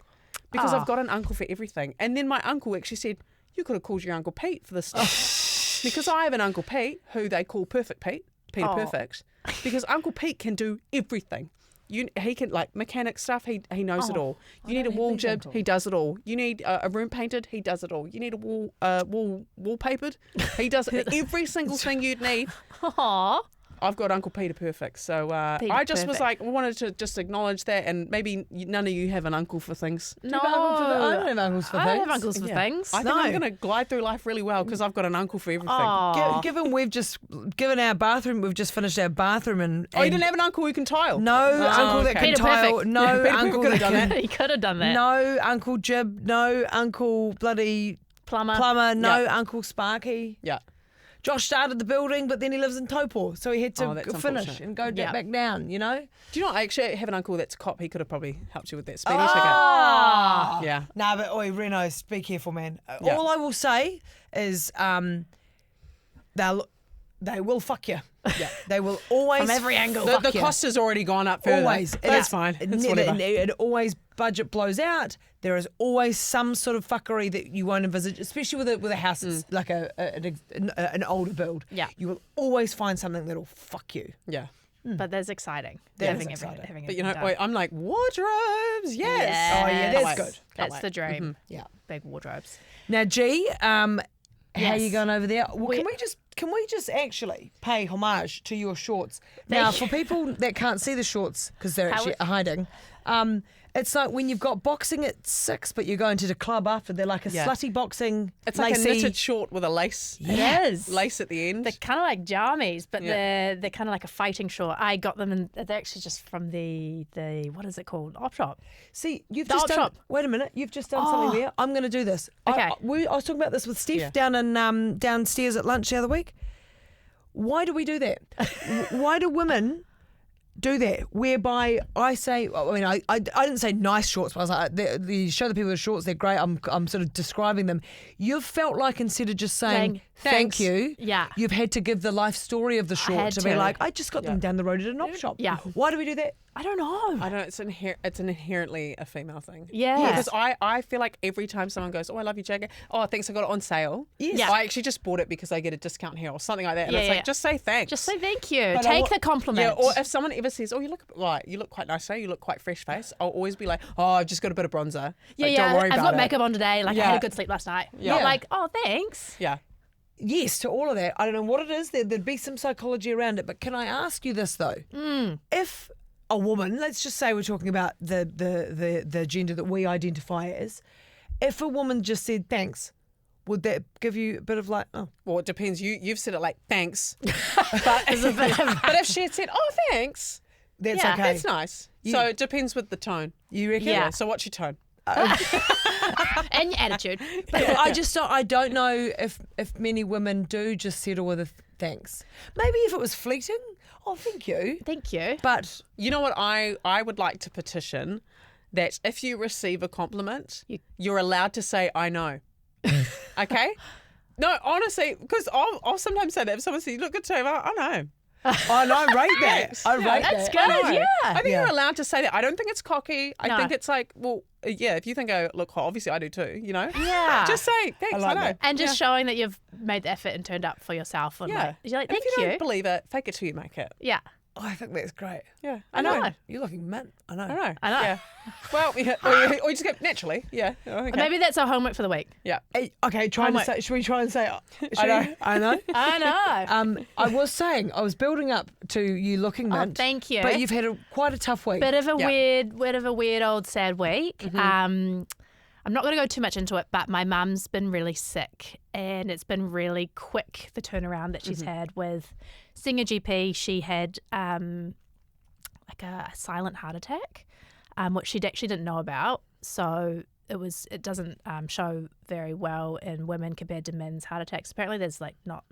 Because I've got an uncle for everything. And then my uncle actually said, you could have called your Uncle Pete for this stuff. Because I have an Uncle Pete who they call Perfect Pete, Peter Perfect, because Uncle Pete can do everything. He can, like, mechanic stuff, he knows it all. You need a wall jibbed, he does it all. You need a room painted, he does it all. You need a wall wallpapered, he does every single thing you'd need. Aw. I've got Uncle Peter Perfect. So Peter I just was Perfect. like, wanted to just acknowledge that, and maybe none of you have an uncle for things. No. I don't have uncles for I don't things. have uncles for Yeah. things. I think I'm going to glide through life really well because I've got an uncle for everything. Aw. Given we've just our bathroom, we've just finished our bathroom, and Oh, you didn't have an uncle who can tile? no uncle that okay. can Peter tile, Perfect. no Peter uncle Perfect that could've done can, He could have done that. no uncle Jib, no uncle bloody plumber, no uncle Sparky. Yeah. Josh started the building, but then he lives in Taupo, so he had to that's finish unfortunate. and go Yeah. back down. You know. Do you know, I actually have an uncle that's a cop. He could have probably helped you with that speeding Ah. ticket. Yeah. Nah, but oi, Reno, be careful, man. Yeah. All I will say is, they will fuck you. Yeah. They will always From every angle. The fuck you. cost has already gone up further. Always. That's fine. It's whatever. It always budget blows out. There is always some sort of fuckery that you won't envisage, especially with a house that's like an older build. Yeah. You will always find something that'll fuck you. Yeah. But that's exciting. That having is exciting. having But you everything know, done. I'm like, wardrobes, yes. Yeah. Oh, yeah, that's Can't good. wait. That's the dream. Yeah. Big wardrobes. Now, G, how are you Yes. going over there? Well, We- can we just actually pay homage to your shorts? Now, for people that can't see the shorts because they're actually hiding, it's like when you've got boxing at 6, but you're going to the club after. They're like a Yeah. slutty boxing. It's like a lacy- knitted short with a lace. It is. Lace at the end. They're kind of like jammies, but Yeah. they're kind of like a fighting short. I got them, and they're actually just from the what is it called? Op shop. See, you've The just op done. shop. Wait a minute, you've just done something there. I'm going to do this. Okay. I was talking about this with Steph Yeah. down in downstairs at lunch the other week. Why do we do that? Why do women do that? Whereby I say, I mean, I didn't say nice shorts, but I was like, the show the people the shorts, they're great. I'm sort of describing them. You've felt like instead of just saying thank thanks. you, Yeah. you've had to give the life story of the short had to be to. like, I just got them down the road at an op shop. Yeah. Why do we do that? I don't know. I don't know. It's an inherently a female thing. Yeah. Because I feel like every time someone goes, oh, I love your jacket. Oh, thanks, I got it on sale. Yes. Yeah. I actually just bought it because I get a discount here or something like that. And Yeah, it's yeah. like, just say thanks. Just say thank you. But I Take wa- the compliment. Yeah, or if someone ever says, oh, you look quite nice today, you look quite fresh face, I'll always be like, oh, I've just got a bit of bronzer. Like, don't worry I've about got it. makeup on today. Like I Yeah. had a good sleep last night. Yeah. Not like, oh, thanks. Yeah. Yes, to all of that. I don't know what it is. There'd be some psychology around it. But can I ask you this though? If a woman, let's just say we're talking about the gender that we identify as, if a woman just said thanks, would that give you a bit of like, oh, Well, it depends. You've said it like, thanks. but if she had said, oh, thanks, that's Yeah, okay? that's nice. So it depends with the tone. You reckon? Yeah. So what's your tone? And your attitude. But I don't know if many women do just settle with a thanks. Maybe if it was fleeting, oh, thank you. Thank you. But You know what I would like to petition that if you receive a compliment, you're allowed to say, I know. Okay? No, honestly, because I'll sometimes say that if someone says, you look good today, I know. I know, I rate that. Thanks. I rate That's that. good. I know. Yeah. I think Yeah. you're allowed to say that. I don't think it's cocky. I No. think it's like, well, yeah, if you think I look hot, obviously I do too, you know? Yeah. Just say, thanks, I, like know. that. And just showing that you've made the effort and turned up for yourself. And Yeah. like, you're like, And thank if you you. don't believe it, fake it till you make it. Yeah. Oh, I think that's great. Yeah. I know. You're looking mint. I know. I know. I know. Yeah. Well, yeah, or you just go naturally. Yeah. Okay. Maybe that's our homework for the week. Yeah. Hey, okay, trying to Homework. say. Should we try and say? I know. I know. I know. I was saying I was building up to you looking mint. thank you. But you've had quite a tough week. bit of a Yeah. weird old sad week. I'm not going to go too much into it, but my mum's been really sick, and it's been really quick the turnaround that she's had with seeing a GP. She had like a silent heart attack, which she actually didn't know about. So it doesn't show very well in women compared to men's heart attacks. Apparently, there's like not.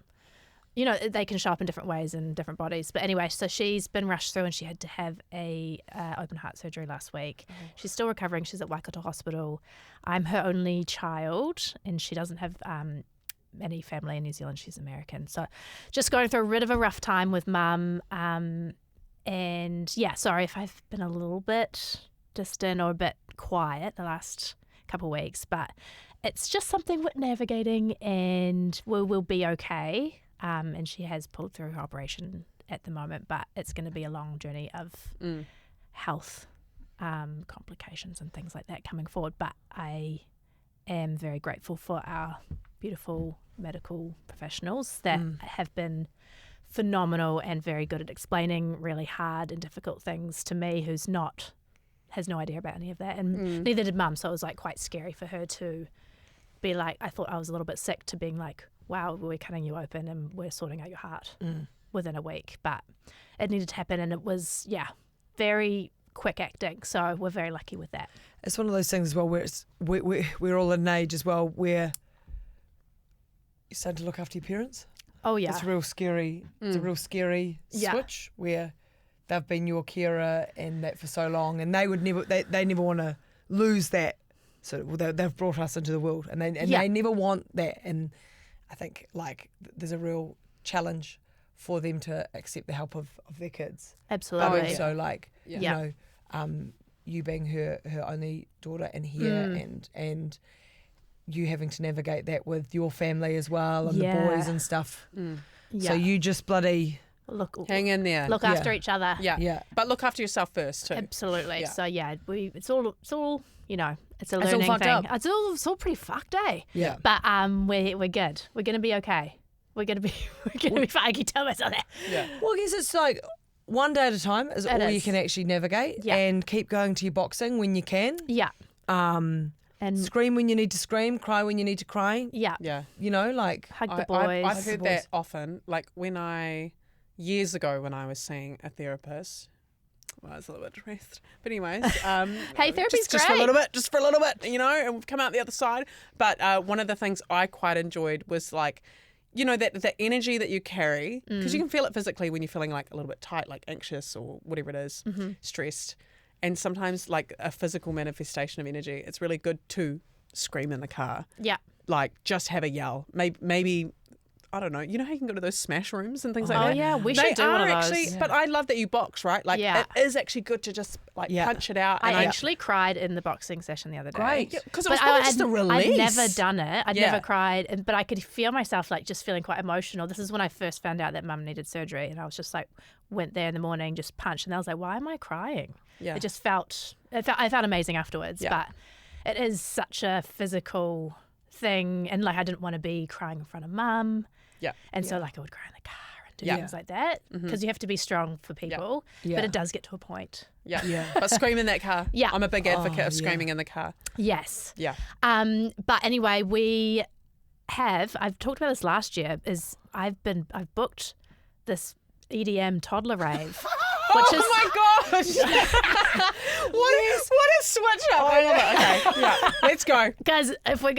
You know, they can show up in different ways in different bodies. But anyway, so she's been rushed through and she had to have a open heart surgery last week. She's still recovering. She's at Waikato Hospital. I'm her only child and she doesn't have any family in New Zealand. She's American. So just going through a bit of a rough time with mum. And yeah, sorry if I've been a little bit distant or a bit quiet the last couple of weeks. But it's just something we're navigating and we'll be okay. And she has pulled through her operation at the moment, but it's going to be a long journey of health complications and things like that coming forward. But I am very grateful for our beautiful medical professionals that have been phenomenal and very good at explaining really hard and difficult things to me who's has no idea about any of that. And neither did mum, so it was like quite scary for her to be like, I thought I was a little bit sick, to being like, wow, we're cutting you open and we're sorting out your heart within a week. But it needed to happen and it was, very quick acting. So we're very lucky with that. It's one of those things as well where we're all at an age as well where you start to look after your parents. Oh, yeah. It's real scary. It's a real scary Yeah. switch where they've been your carer and that for so long, and they would never they never want to lose that. So they've brought us into the world, and they never want that. And I think like there's a real challenge for them to accept the help of their kids. Absolutely. But also like Yeah. you know, you being her only daughter and here and you having to navigate that with your family as well and the boys and stuff. Yeah. So you just bloody Hang in there. Look after each other. Yeah. Yeah. But look after yourself first too. Absolutely. Yeah. So it's all you know. It's a It's all learning fucked thing. up. It's all pretty fucked, eh? Yeah. But we're good. We're gonna be okay. We're gonna be fine. I can tell myself that. Yeah. Well, I guess it's like one day at a time is all you is. can actually navigate, Yeah. and keep going to your boxing when you can. Yeah. And scream when you need to scream, cry when you need to cry. Yeah. Yeah. You know, like Hug the boys. I've heard the boys. that often. Like years ago when I was seeing a therapist. Well, I was a little bit depressed. But anyways. Hey, therapy's just for a great. little bit, and we've come out the other side. But one of the things I quite enjoyed was like, that the energy that you carry, because you can feel it physically when you're feeling like a little bit tight, like anxious or whatever it is, stressed. And sometimes like a physical manifestation of energy, it's really good to scream in the car. Yeah. Like just have a yell. Maybe I don't know. You know how you can go to those smash rooms and things like Oh that? yeah, we They should do one of are those. actually, but I love that you box, right? Like Yeah. it is actually good to just like punch it out. I And actually cried in the boxing session the other day. Great. because it But was probably I just a had- release. I'd never done it. I'd Yeah. never cried, but I could feel myself like just feeling quite emotional. This is when I first found out that Mum needed surgery, and I was just like, went there in the morning, just punched, and I was like, why am I crying? Yeah. It just felt I felt amazing afterwards. Yeah. But it is such a physical thing, and like I didn't want to be crying in front of Mum. Yeah. And so like I would cry in the car and do Yeah. things like that because you have to be strong for people. Yeah. But it does get to a point. Yeah. Yeah. But scream in that car. Yeah. I'm a big advocate of yeah. screaming in the car. Yes. Yeah. But anyway, I've talked about this last year, I've booked this EDM toddler rave. Which is, Oh my gosh! what a switch up! I love it. Okay, yeah, let's go. because if we're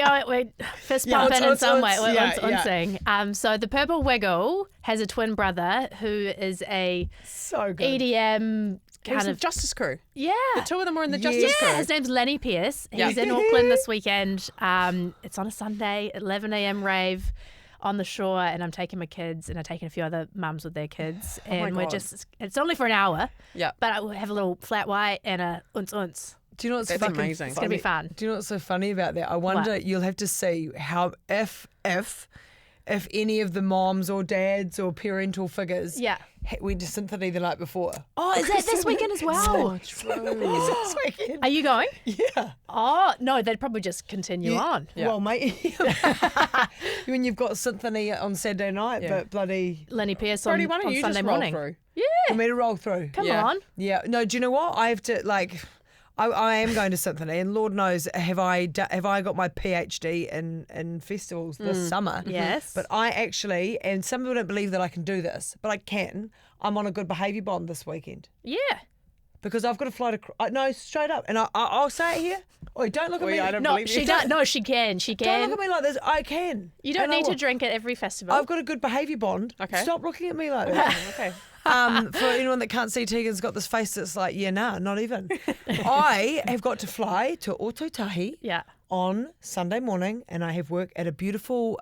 fist Yeah, pumping in uns, some uns, way, we're yeah, unsing. So the Purple Wiggle has a twin brother who is a so good. EDM Kind kind of of Justice Crew. yeah. The two of them were in the Justice Crew. Yeah, his name's Lenny Pierce. He's Yeah. in Auckland this weekend. It's on a Sunday, 11 a.m. rave on the shore, and I'm taking my kids, and I'm taking a few other mums with their kids, and we're God. it's only for an hour, Yeah. but I will have a little flat white and a uns. Do you know what's That's fucking amazing. It's going to be fun. Do you know what's so funny about that? I wonder, you'll have to see how if any of the moms or dads or parental figures Yeah. went to Symphony the night before. Oh, is that this weekend as well? This weekend. Are you going? Yeah. Oh, no, they'd probably just continue on. Yeah. Well, mate, when you've got Symphony on Saturday night, Yeah. but bloody Lenny Pierce on, Brodie, why don't on you Sunday just roll morning. through? for me to roll through. Come Yeah. on. Yeah. No, do you know what? I have to I am going to Symphony, and Lord knows have I got my PhD in festivals this summer. Yes. But I actually, and some people don't believe that I can do this, but I can. I'm on a good behaviour bond this weekend Yeah. because I've got to fly to. No, straight up, and I'll say it here. Oi, don't look at me. I don't No, believe she you. does. No, she can. She Don't can. look at me like this. I can. You don't And I need to will. drink at every festival. I've got a good behaviour bond. Okay. Stop looking at me like that. Okay. For anyone that can't see, Tegan's got this face that's like, yeah, nah, not even. I have got to fly to Ototahi Yeah. on Sunday morning, and I have work at a beautiful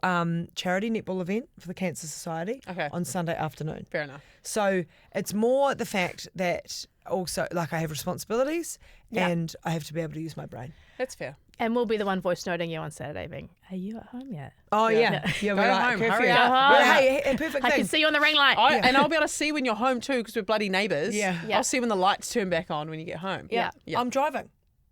charity netball event for the Cancer Society Okay. on Sunday afternoon. Fair enough. So it's more the fact that also, like, I have responsibilities Yeah. and I have to be able to use my brain. That's fair. And we'll be the one voice noting you on Saturday being, are you at home yet? Oh, Yeah. yeah. Go we're like, home, curfew. hurry up. Well, Go home. hey, and perfect I thing. can see you on the ring light. And I'll be able to see when you're home too because we're bloody neighbours. Yeah. Yeah. I'll see when the lights turn back on when you get home. Yeah. Yeah. I'm driving.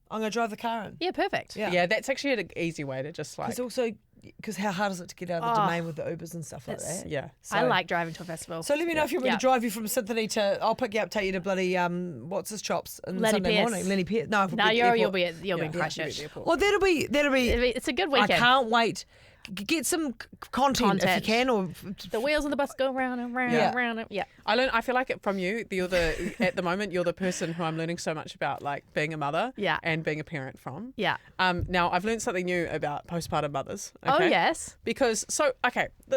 I'm going to drive the car in. Yeah, perfect. Yeah. Yeah, that's actually an easy way to just like. Because also, because how hard is it to get out of the Oh. domain with the Ubers and stuff like It's- that? Yeah. So, I like driving to a festival. So let me know if you want me Yeah. to drive you from Symphony to. I'll pick you up, take you to bloody what's his chops on Lenny Sunday Pierce. morning. Lenny Pierce. No, no, you'll be in Yeah, Christchurch. Well, that'll be. It's a good weekend. I can't wait. Get some content if you can, or The wheels on the bus go round and round Yeah. and round. And, yeah. I feel like it from you. At the moment, you're the person who I'm learning so much about, like being a mother Yeah. and being a parent from. Yeah. Now I've learned something new about postpartum mothers. Oh, okay? yes. Because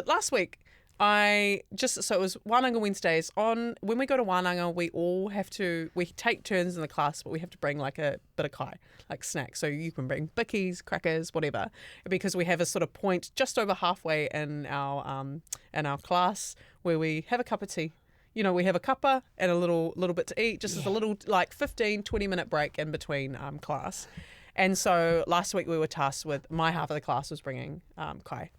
last week it was Wānanga Wednesdays. When we go to Wānanga, we take turns in the class, but we have to bring like a bit of kai, like snacks. So you can bring bickies, crackers, whatever, because we have a sort of point just over halfway in our class where we have a cup of tea. You know, we have a cuppa and a little bit to eat, just as a little like 15, 20-minute break in between class. And so last week we were tasked with, my half of the class was bringing kai.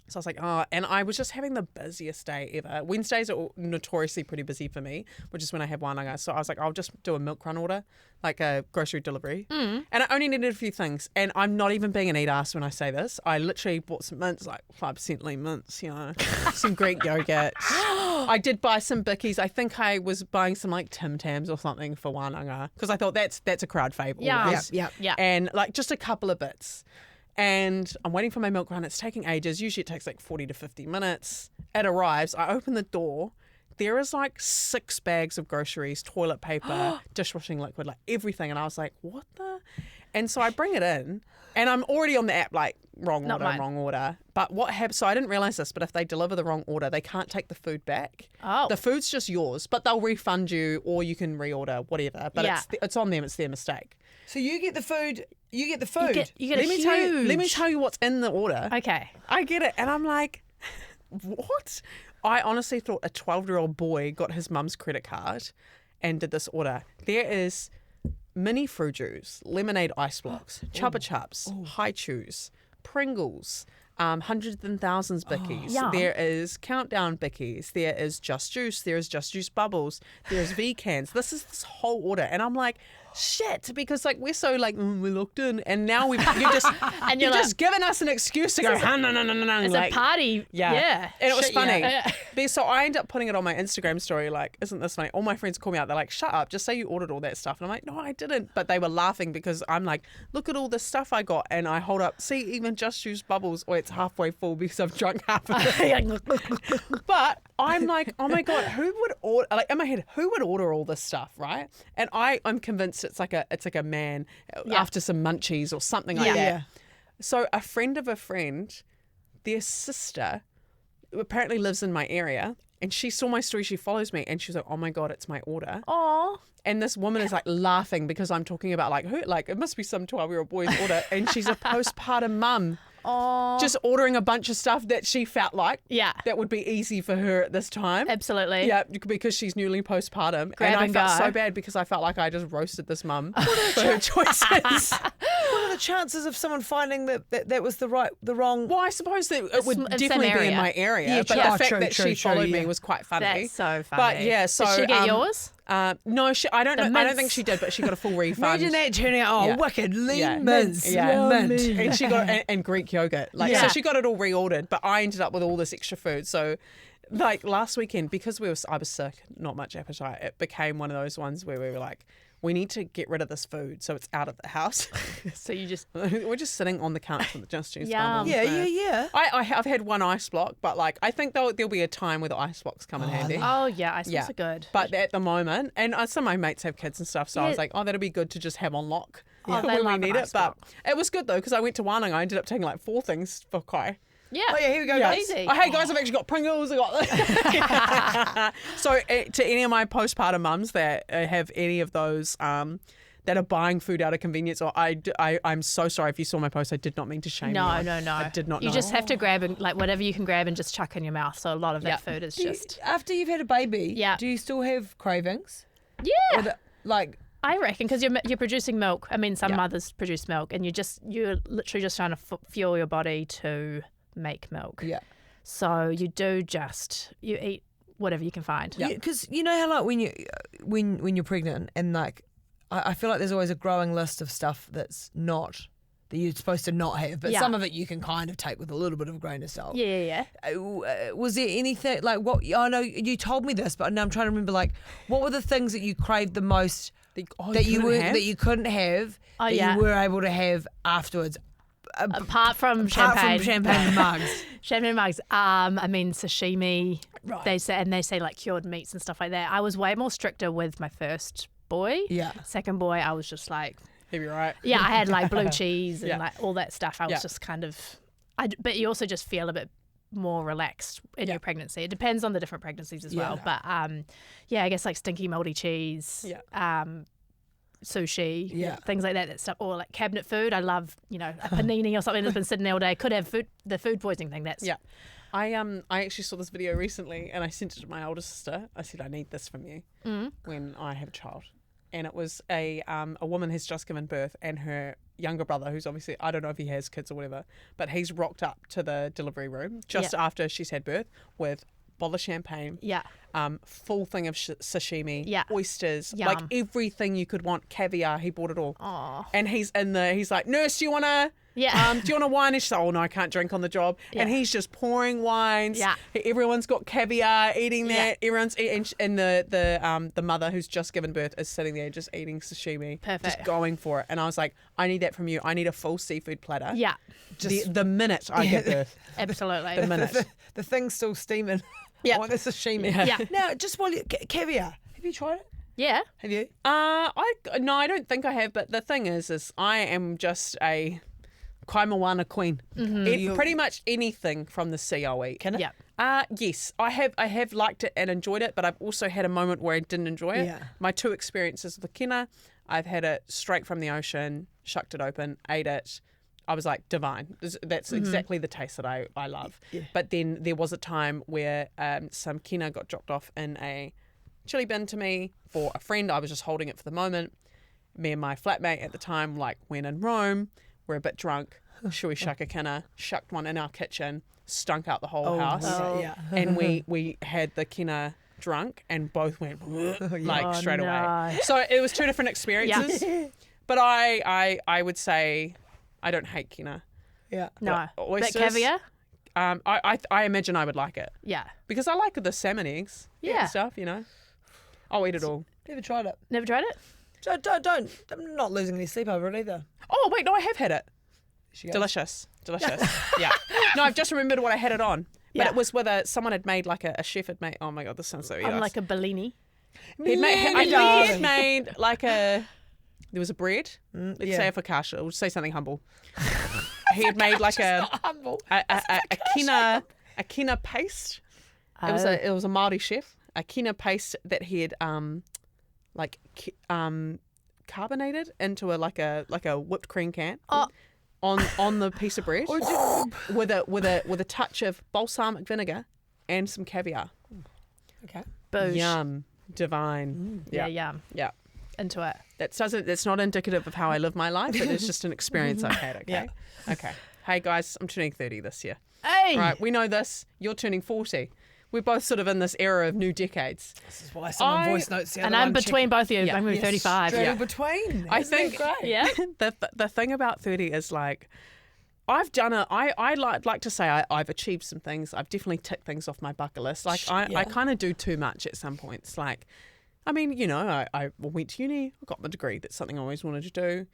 So I was like, oh, and I was just having the busiest day ever. Wednesdays are notoriously pretty busy for me, which is when I have wānanga. So I was like, I'll just do a milk run order, like a grocery delivery. And I only needed a few things. And I'm not even being an eat ass when I say this. I literally bought some mints, like 5% lean mints, some Greek yogurt. I did buy some bickies. I think I was buying some like Tim Tams or something for wānanga because I thought that's a crowd fave. Yeah. Always. Yeah. And like just a couple of bits. And I'm waiting for my milk run. It's taking ages. Usually it takes like 40 to 50 minutes. It arrives. I open the door. There is like 6 bags of groceries, toilet paper, dishwashing liquid, like everything. And I was like, what the? And so I bring it in and I'm already on the app like wrong order. But what happens, so I didn't realize this, but if they deliver the wrong order, they can't take the food back. Oh. The food's just yours, but they'll refund you or you can reorder, whatever. But it's on them. It's their mistake. So you get the food. You get the You food. get Let a me tell you what's in the order. Okay. I get it. And I'm like, what? I honestly thought a 12-year-old boy got his mum's credit card and did this order. There is mini fruit juice, lemonade ice blocks, Chupa Chups, High Chews, Pringles, hundreds and thousands bickies. Yum. There is countdown bickies. There is Just Juice. There is Just Juice bubbles. There's V cans. This is this whole order, and I'm like, shit, because like we're so like we're locked in, and now you've just And you've you're just given us an excuse to go. No. It's like, a party. Yeah. and it was Shit, funny. yeah. So I end up putting it on my Instagram story, like, isn't this funny? All my friends call me out. They're like, shut up, just say you ordered all that stuff. And I'm like, no, I didn't. But they were laughing because I'm like, look at all this stuff I got. And I hold up, see, even Just Juice bubbles, or it's halfway full because I've drunk half of it. But I'm like, oh my God, who would order, like in my head, who would order all this stuff, right? And I'm convinced it's like a man after some munchies or something like that. Yeah. So a friend of a friend, their sister apparently lives in my area, and she saw my story, she follows me, and she was like, oh my God, it's my order. Aw. And this woman is like laughing because I'm talking about like who, like it must be some 12-year-old boy's order, and she's a postpartum mum. Aw. Just ordering a bunch of stuff that she felt like that would be easy for her at this time. Absolutely. Yeah, because she's newly postpartum. Grab and I and felt go. so bad because I felt like I just roasted this mum for her choices. What are the chances of someone finding that was the wrong? Well, I suppose that it would It's definitely same be in area. my area. Yeah, but true. the Oh, fact true, that true, she true, followed yeah. me was quite funny. That's so funny. But yeah, so Did she get yours? No, I don't know. I don't mints. think she did, but she got a full refund. Imagine that turning out, Yeah. wicked lean Yeah. mints. Yeah. Mint. And she got and Greek yogurt. Like Yeah. so she got it all reordered, but I ended up with all this extra food. So like last weekend, because I was sick, not much appetite, it became one of those ones where we were like, we need to get rid of this food so it's out of the house. So you just We're just sitting on the couch with the Just Juice Yum. bubbles. Yeah. I've had one ice block, but like I think there'll be a time where the ice blocks come in handy. Oh yeah, ice Yeah. are good. But at the moment, and some of my mates have kids and stuff, so I was Yeah. like, oh, that'll be good to just have on lock Oh, they when we love an need it. ice But block. it was good though because I went to Wānanga. I ended up taking like 4 things for Kai. Yeah. Oh yeah, here we go, Yeah. guys. Easy. Oh, hey guys, I've actually got Pringles. I got. So to any of my postpartum mums that have any of those that are buying food out of convenience, or I'm so sorry if you saw my post. I did not mean to shame you. No. I did not. You know. just have to grab and like whatever you can grab and just chuck in your mouth. So a lot of that food is just. After you've had a baby, Yeah. do you still have cravings? Yeah. Or like, I reckon because you're producing milk. I mean, some Yeah. mothers produce milk, and you're literally just trying to fuel your body to make milk. yeah. So you eat whatever you can find. Yeah, because you know how like when you're pregnant and like I feel like there's always a growing list of stuff that's not that you're supposed to not have, but Yeah. some of it you can kind of take with a little bit of a grain of salt. Yeah. Was there anything like what? I know you told me this, but now I'm trying to remember like what were the things that you craved the most that you couldn't have Oh, that yeah. you were able to have afterwards. Apart from Apart champagne. from champagne mugs. Champagne mugs. I mean sashimi. Right. They say like cured meats and stuff like that. I was way more stricter with my first boy. Yeah. Second boy, I was just like, Heavy, right? yeah, I had like blue cheese and Yeah. like all that stuff. I was Yeah. just kind of, but you also just feel a bit more relaxed in your pregnancy. It depends on the different pregnancies as well. But yeah, I guess like stinky moldy cheese. Yeah. Sushi, Yeah. things like that stuff, or like cabinet food. I love, a panini or something that's been sitting there all day. Could have the food poisoning thing. That's Yeah. I actually saw this video recently and I sent it to my older sister. I said, I need this from you when I have a child. and it was a woman who's just given birth, and her younger brother, who's obviously, I don't know if he has kids or whatever, but he's rocked up to the delivery room just after she's had birth with bottle of champagne, full thing of sashimi, oysters, Yum. like everything you could want, caviar. He bought it all. Aw. And he's like, nurse, do you want to? do you want a wine? And she's like, oh no, I can't drink on the job. And he's just pouring wines. Yeah. Everyone's got caviar, eating that. Everyone's eating, and the mother who's just given birth is sitting there just eating sashimi, Perfect. just going for it. And I was like, I need that from you. I need a full seafood platter. Yeah, The minute I get birth, absolutely. the minute. The thing's still steaming. Yeah. I want the sashimi. Yeah. Now, just while you caviar, have you tried it? Yeah. Have you? I don't think I have. But the thing is I am just a Kaimawana queen. Pretty much anything from the sea I'll eat. Can it? Yeah. Yes, I have liked it and enjoyed it, but I've also had a moment where I didn't enjoy it. Yeah. My 2 experiences with kina, I've had it straight from the ocean, shucked it open, ate it. I was like, divine. That's exactly the taste that I love. Yeah. But then there was a time where some kina got dropped off in a chili bin to me for a friend. I was just holding it for the moment. Me and my flatmate at the time, like, when in Rome, we're a bit drunk. Should we shuck a kina? Shucked one in our kitchen, stunk out the whole house. Yeah. And we had the kina drunk and both went like straight no. away. So it was 2 different experiences. But I would say I don't hate kina. Yeah. No. But But oysters, caviar? I imagine I would like it Yeah. because I like the salmon eggs Yeah. and stuff, you know. I'll eat it all. Never tried it. Never tried it? Don't. I'm not losing any sleep over it either. Oh, wait, no, I have had it. She goes, Delicious. Yeah. No, I've just remembered what I had it on. But Yeah. it was with someone had made like a chef had made. Oh my God, this sounds so I'm yikes. like a Bellini. He'd made, I think he'd made like there was a bread. Let's yeah. say it for Kasha. We'll say something humble. He had made like a kina paste. It was a Māori chef. A kina paste that he had carbonated into a whipped cream can. Oh. On the piece of bread with a touch of balsamic vinegar and some caviar. Okay. Boosh. Yum. Divine. Yeah, yum. Yeah. Into it. That's not indicative of how I live my life, but it's just an experience I've had, okay? Yeah. Okay. Hey guys, I'm turning 30 this year. Hey! Right, we know this. You're turning 40. We're both sort of in this era of new decades. This is why someone voice notes the other And I'm one, between both of you. Yeah. I'm going to be 35. Straight Yeah. in between. I Isn't that think- great? Yeah. The thing about 30 is like, I've done I like to say I've achieved some things. I've definitely ticked things off my bucket list. Like I kind of do too much at some points. Like, I mean, you know, I went to uni, I got my degree. That's something I always wanted to do.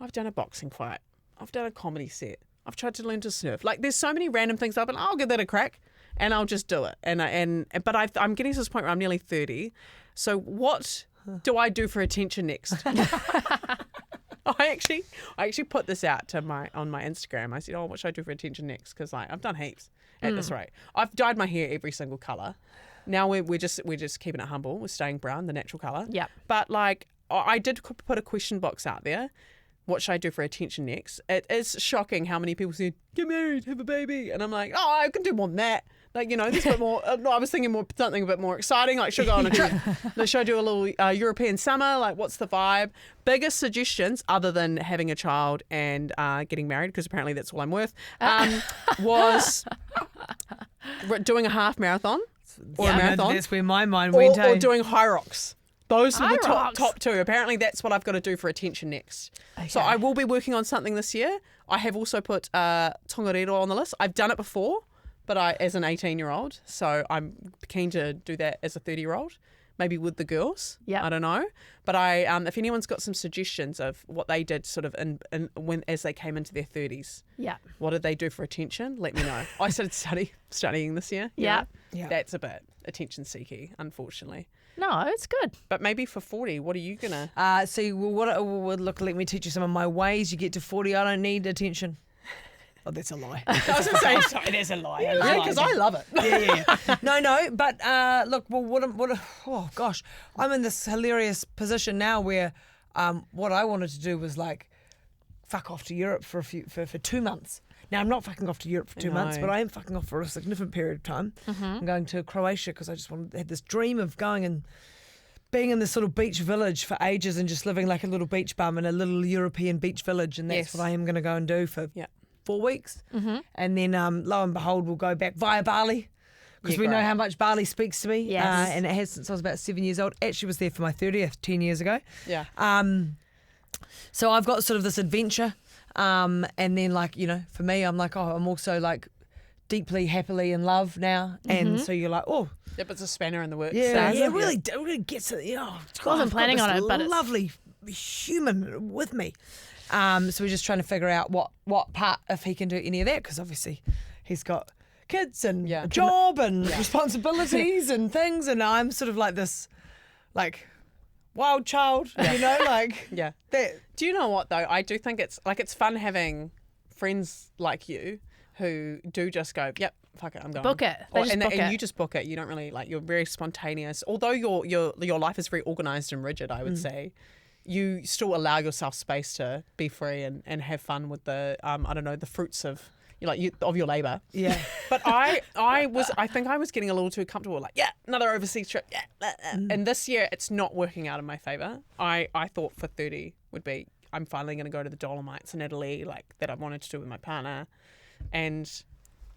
I've done a boxing fight. I've done a comedy set. I've tried to learn to surf. Like, there's so many random things I'll give that a crack, and I'll just do it. But I'm getting to this point where I'm nearly 30. So what do I do for attention next? I actually put this out on my Instagram. I said, "Oh, what should I do for attention next?" Because like I've done heaps at this rate. I've dyed my hair every single color. Now we're just keeping it humble. We're staying brown, the natural color. Yep. But like I did put a question box out there. What should I do for attention next? It is shocking how many people say, get married, have a baby. And I'm like, oh, I can do more than that. Like, you know, there's a bit more, no, I was thinking something a bit more exciting. Like, should I go on a trip? Should I do a little European summer? Like, what's the vibe? Biggest suggestions, other than having a child and getting married, because apparently that's all I'm worth, was doing a half marathon or a marathon. That's where my mind went. Or doing high rocks. Those are the High top 2. Apparently, that's what I've got to do for attention next. So I will be working on something this year. I have also put tongariro on the list. I've done it before, but as an 18-year-old. So I'm keen to do that as a 30-year-old, maybe with the girls. Yeah. I don't know. But if anyone's got some suggestions of what they did sort of as they came into their 30s, Yeah. what did they do for attention? Let me know. I started studying this year. you Yeah. know? Yeah. That's a bit attention-seeky, unfortunately. No, it's good. But maybe for 40, what are you going to... Look, let me teach you some of my ways. You get to 40, I don't need attention. Oh, that's a lie. I was going to say, Sorry, there's a lie. yeah, because I love it. Yeah. No, but look, well, oh gosh, I'm in this hilarious position now where what I wanted to do was like fuck off to Europe for 2 months. Now, I'm not fucking off to Europe for 2 months, but I am fucking off for a significant period of time. I'm going to Croatia because I just had this dream of going and being in this little beach village for ages and just living like a little beach bum in a little European beach village, and that's Yes. what I am going to go and do for Yeah. 4 weeks. And then lo and behold, we'll go back via Bali, because Yeah, we know great. how much Bali speaks to me. Yes. And it has since I was about 7 years old. Actually was there for my 30th 10 years ago. Yeah. So I've got sort of this adventure. And then like, you know, for me, I'm like, I'm also like deeply, happily in love now. And so you're like, oh, Yep, it's a spanner in the works. yeah, So- yeah, really, really gets it. You know, Wasn't planning on it, but it's lovely human with me. So we're just trying to figure out what part, if he can do any of that, because obviously he's got kids and Yeah. a job and responsibilities and things, and I'm sort of like this, like wild child, you know, like Yeah. that. Do you know what though? I do think it's fun having friends like you who do just go, yep, fuck it, I'm going. Book it. They just book and it. you just book it. You don't really you're very spontaneous. Although your life is very organised and rigid, I would say, you still allow yourself space to be free and have fun with the I don't know, the fruits of of your labour. Yeah. But I think I was getting a little too comfortable. Like, yeah, another overseas trip. Yeah, and this year it's not working out in my favour. I thought for 30 would be I'm finally going to go to the Dolomites in Italy, like that I wanted to do with my partner, and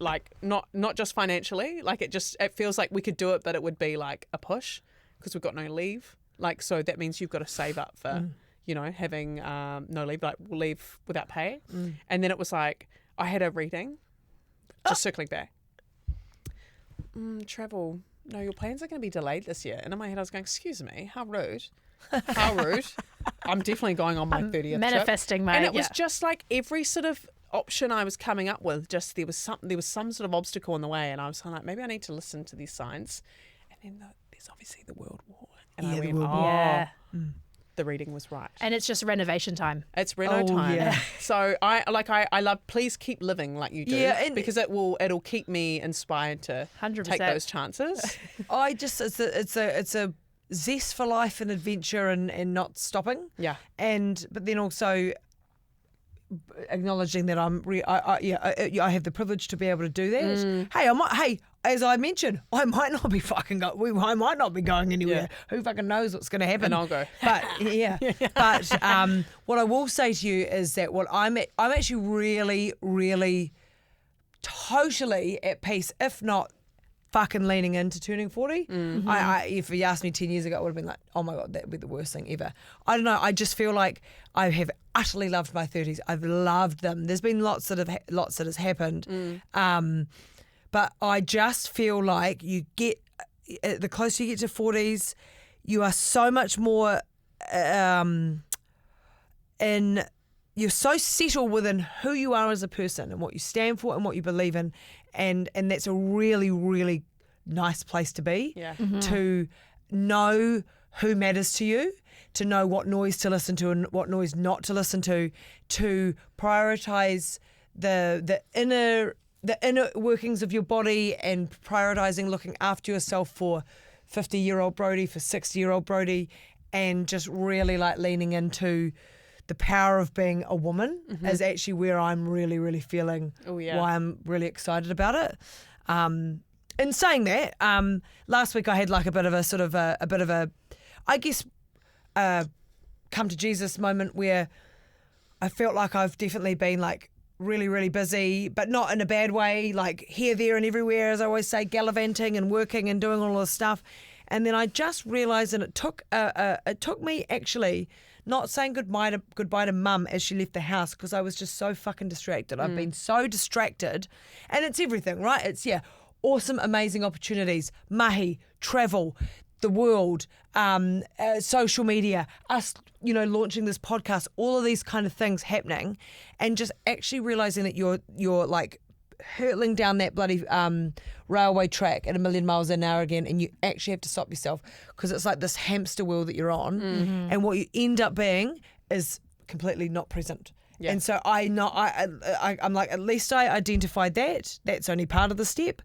like not just financially. Like it feels like we could do it, but it would be like a push because we've got no leave. Like so that means you've got to save up for having no leave, like leave without pay. And then it was like. I had a reading, just circling back. Travel. No, your plans are going to be delayed this year. And in my head, I was going, excuse me, how rude. How rude. I'm definitely going on my 30th trip. manifesting, mate. And it was yeah. just like every sort of option I was coming up with, just there was some sort of obstacle in the way. And I was kind of like, maybe I need to listen to these signs. And then there's obviously the World War. And I Yeah, the went, World oh, War. Yeah. the reading was right. And it's just renovation time. It's Reno time. yeah. So I love, please keep living like you do. Yeah, and- because it'll keep me inspired to 100%. take those chances. I just it's a zest for life and adventure and not stopping. Yeah. But then also acknowledging that I have the privilege to be able to do that. Hey, as I mentioned, I might not be I might not be going anywhere. Who fucking knows what's going to happen? And I'll go. But but what I will say to you is that I'm actually really, really totally at peace, if not fucking leaning into turning 40. If you asked me 10 years ago, I would have been like, oh my God, that would be the worst thing ever. I don't know. I just feel like I have utterly loved my 30s. I've loved them. There's been lots that has happened. But I just feel like you get, the closer you get to 40s, you are so much more you're so settled within who you are as a person and what you stand for and what you believe in, and that's a really, really nice place to be. Yeah. To know who matters to you, to know what noise to listen to and what noise not to listen to prioritise the inner workings of your body, and prioritising looking after yourself for 50-year-old Brodie, for 60-year-old Brodie, and just really like leaning into the power of being a woman is actually where I'm really, really feeling why I'm really excited about it. In saying that, last week I had like a bit of a I guess, come to Jesus moment where I felt like I've definitely been like really, really busy, but not in a bad way, like here, there and everywhere, as I always say, gallivanting and working and doing all this stuff. And then I just realised, and it took me actually not saying goodbye to mum as she left the house, because I was just so fucking distracted. I've been so distracted, and it's everything, right? It's awesome, amazing opportunities, mahi, travel, the world, social media, us, launching this podcast, all of these kind of things happening, and just actually realising that you're like hurtling down that bloody railway track at 1,000,000 miles an hour again, and you actually have to stop yourself, because it's like this hamster wheel that you're on, and what you end up being is completely not present. Yeah. And so I'm like, at least I identified that. That's only part of the step,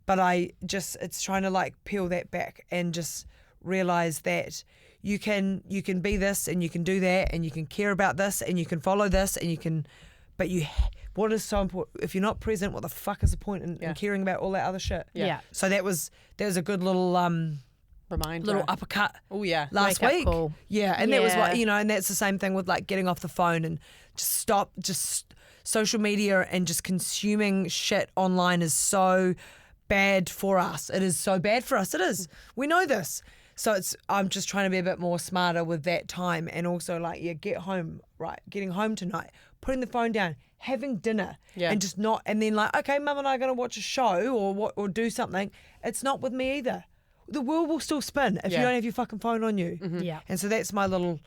but it's trying to like peel that back and just realise that you can be this and you can do that and you can care about this and you can follow this and you can, but what is so important, if you're not present, what the fuck is the point in caring about all that other shit? Yeah. So that was a good little Reminder. little uppercut Oh yeah. last Wake up week. call. Yeah, and that was what, Yeah. and that's the same thing with like getting off the phone and just social media and just consuming shit online is so bad for us. It is so bad for us. It is. We know this. So I'm just trying to be a bit more smarter with that time, and also like getting home tonight, putting the phone down, having dinner, Yeah. and just not, and then like, okay, mum and I are going to watch a show or do something. It's not with me either. The world will still spin if you Yeah. don't have your fucking phone on you. Yeah. And so that's my little.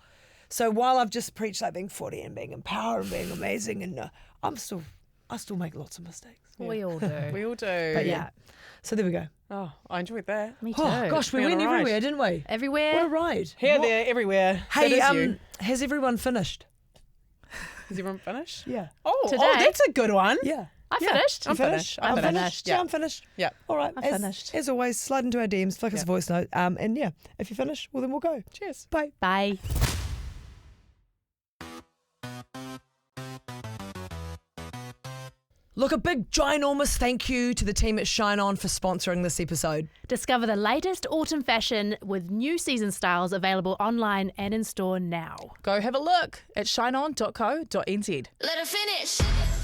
So while I've just preached like being 40 and being empowered and being amazing, and I still make lots of mistakes. We all do. We all do. But yeah. So there we go. Oh, I enjoyed that. Me too. Oh gosh, we Been went all right. everywhere, didn't we? What a Everywhere. ride. Here, What- there, everywhere. Hey, that is you. has everyone finished? Is everyone finished? Yeah. Oh, Today? that's a good one. Yeah. I Yeah. finished. I'm finished. I'm finished. Yeah, Yeah. I'm finished. Yeah. All right. I'm as, finished. As always, slide into our DMs, flick us a Yeah. voice note. And yeah, if you're finished, well then we'll go. Cheers. Bye. Bye. Look, a big ginormous thank you to the team at Shine On for sponsoring this episode. Discover the latest autumn fashion with new season styles available online and in store now. Go have a look at shineon.co.nz. Let her finish.